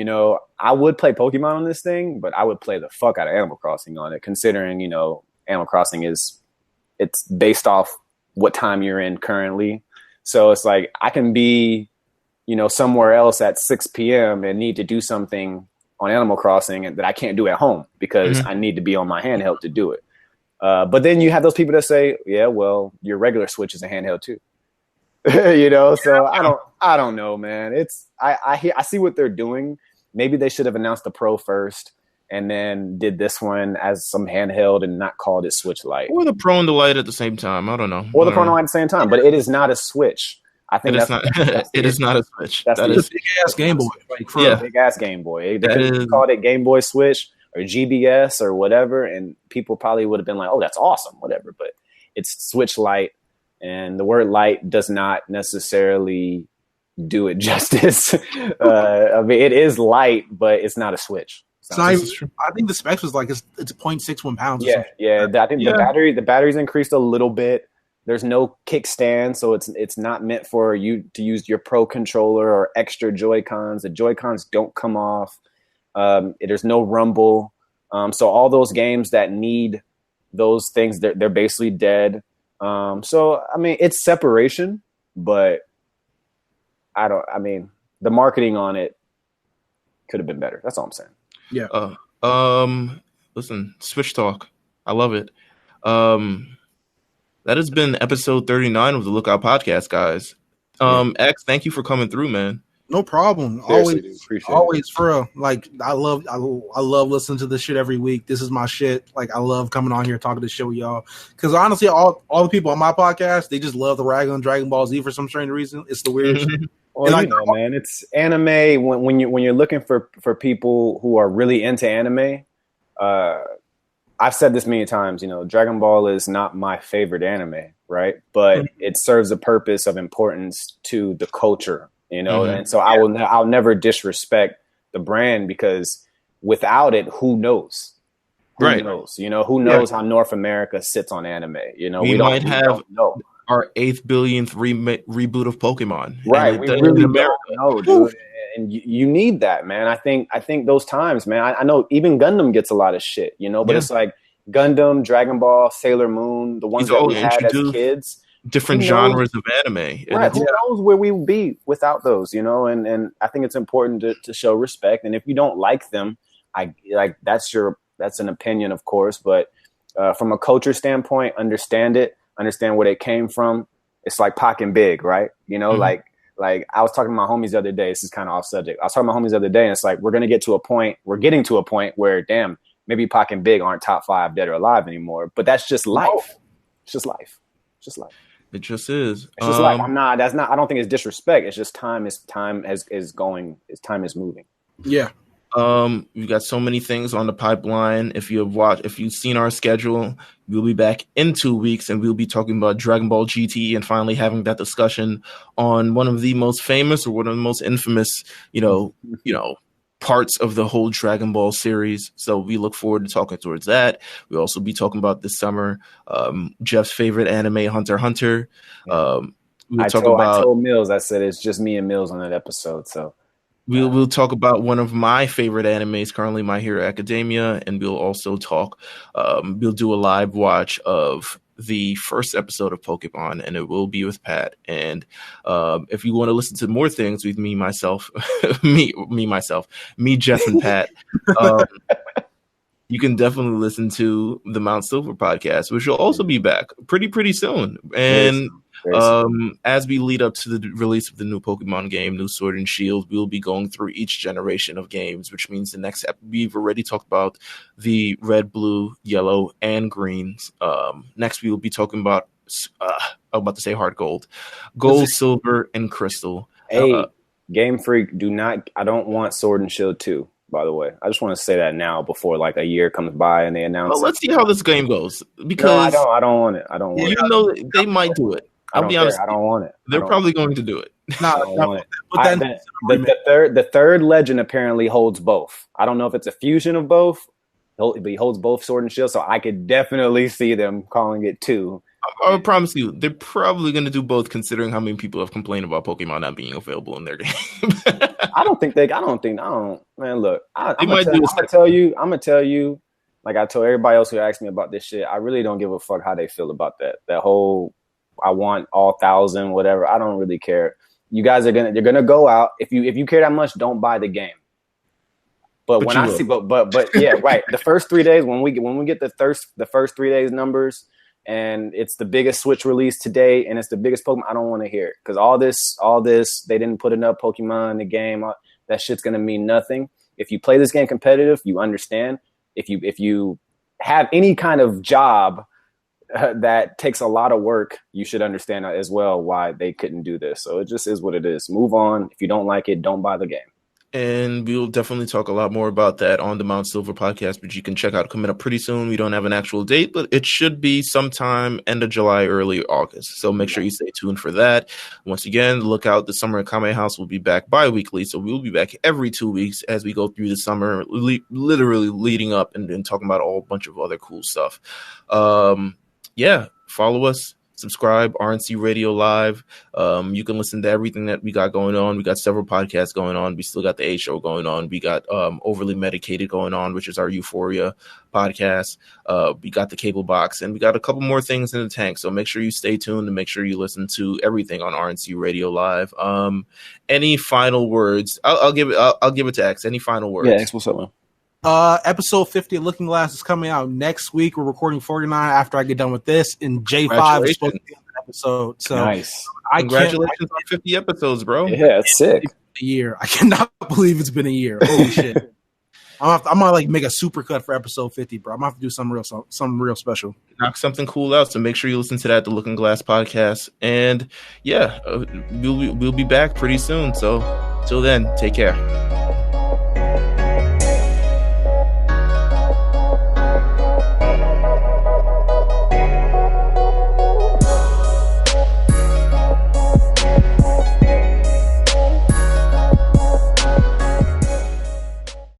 I would play Pokemon on this thing, but I would play the fuck out of Animal Crossing on it, considering, Animal Crossing it's based off what time you're in currently. So it's like I can be, somewhere else at 6 p.m. and need to do something on Animal Crossing that I can't do at home because I need to be on my handheld to do it. But then you have those people that say, yeah, well, your regular Switch is a handheld too. So I don't know, man. I see what they're doing. Maybe they should have announced the Pro first and then did this one as some handheld and not called it Switch Lite. Or the Pro and the Lite at the same time. I don't know. Or the Pro and the Lite at the same time, but it is not a Switch. I think it is not. It is not a Switch. That is a big ass Game Boy. Like, big ass Game Boy. They could have called it Game Boy Switch or GBS or whatever, and people probably would have been like, "Oh, that's awesome," whatever. But it's Switch Lite, and the word "light" does not necessarily do it justice. I mean, it is light, but it's not a Switch. I think the specs was like it's 0.61 pounds. Yeah. I think the battery's increased a little bit. There's no kickstand, so it's not meant for you to use your Pro controller or extra Joy-Cons. The Joy-Cons don't come off. There's no rumble. So all those games that need those things, they're basically dead. So I mean, it's separation, but the marketing on it could have been better. That's all I'm saying. Yeah. Listen, Switch Talk. I love it. That has been episode 39 of the Lookout Podcast, guys. X, thank you for coming through, man. No problem. Always for real. Like I love listening to this shit every week. This is my shit. Like I love coming on here talking this shit with y'all. Because honestly, all the people on my podcast, they just love the rag on Dragon Ball Z for some strange reason. It's the weirdest shit. Well, man, it's anime. When you're looking for people who are really into anime, I've said this many times. Dragon Ball is not my favorite anime, right? But it serves a purpose of importance to the culture, And so I'll never disrespect the brand because without it, who knows? Who knows? Who knows how North America sits on anime? We might have our 8th billionth reboot of Pokemon. Right. We really don't know, dude. And you need that, man. I think those times, man, I know even Gundam gets a lot of shit, but it's like Gundam, Dragon Ball, Sailor Moon, the ones that we had as kids. Different genres of anime. Right. Who knows where we would be without those, and I think it's important to show respect. And if you don't like them, that's an opinion, of course, but from a culture standpoint, understand where they came from. It's like Pac and Big, right? Like I was talking to my homies the other day. This is kind of off subject. I was talking to my homies the other day, and it's like we're getting to a point where, damn, maybe Pac and Big aren't top 5 dead or alive anymore. But that's just life. It's just life. It's just life. It just is. It's just life. I don't think it's disrespect. It's just time is moving. Yeah. We've got so many things on the pipeline. If you've seen our schedule, we'll be back in 2 weeks and we'll be talking about Dragon Ball GT and finally having that discussion on one of the most famous or one of the most infamous, parts of the whole Dragon Ball series. So we look forward to talking towards that. We'll also be talking about this summer, Jeff's favorite anime, Hunter x Hunter. I told Meelz, I said it's just me and Meelz on that episode. So we'll talk about one of my favorite animes currently, My Hero Academia, and we'll also talk. We'll do a live watch of the first episode of Pokemon, and it will be with Pat. And if you want to listen to more things with me, Jeff, and Pat, you can definitely listen to the Mount Silver podcast, which will also be back pretty soon. And as we lead up to the release of the new Pokemon game, New Sword and Shield, we'll be going through each generation of games, which means the next we've already talked about the red, blue, yellow, and greens. Next, we will be talking about I'm about to say hard gold, silver, and crystal. Hey, Game Freak, I don't want Sword and Shield 2. By the way, I just want to say that now before like a year comes by and they announce. Well, let's see how this game goes. Because no, I don't want it. I don't want it. You know they might do it. I'll be honest. I don't want it. They're probably going to do it. I don't want it. The third legend apparently holds both. I don't know if it's a fusion of both, but he holds both Sword and Shield. So I could definitely see them calling it 2. I promise you, they're probably going to do both, considering how many people have complained about Pokemon not being available in their game. I don't. Man, look, I'm gonna tell you, like I told everybody else who asked me about this shit. I really don't give a fuck how they feel about that. That whole, I want all 1,000, whatever. I don't really care. You guys you're gonna go out. If you care that much, don't buy the game. But yeah, right. The first 3 days when we get the first 3 days numbers. And it's the biggest Switch release today, and it's the biggest Pokemon. I don't want to hear it because all this, they didn't put enough Pokemon in the game. That shit's gonna mean nothing. if you play this game competitive, you understand. If you have any kind of job that takes a lot of work, you should understand as well why they couldn't do this. So it just is what it is. Move on. If you don't like it, don't buy the game. And we'll definitely talk a lot more about that on the Mount Silver podcast, which you can check out coming up pretty soon. We don't have an actual date, but it should be sometime end of July, early August. So make sure you stay tuned for that. Once again, look out. The Summer at Kame House will be back bi-weekly. So we'll be back every 2 weeks as we go through the summer, literally leading up and talking about a whole bunch of other cool stuff. Follow us. Subscribe, RNC Radio Live. You can listen to everything that we got going on. We got several podcasts going on. We still got the A Show going on. We got Overly Medicated going on, which is our Euphoria podcast. We got the Cable Box, and we got a couple more things in the tank. So make sure you stay tuned and make sure you listen to everything on RNC Radio Live. Any final words? I'll give it to X. Any final words? Yeah, X, what's up, man? Episode 50 of Looking Glass is coming out next week. We're recording 49 after I get done with this, and J5 is supposed to be on the episode. So nice. Congratulations on 50 episodes, bro. Yeah, it's sick. A year. I cannot believe it's been a year. Holy shit. I'm gonna like make a super cut for episode 50, bro. I'm gonna have to do something real special. Knock something cool out. So make sure you listen to that, the Looking Glass podcast. And we'll be back pretty soon. So till then, take care.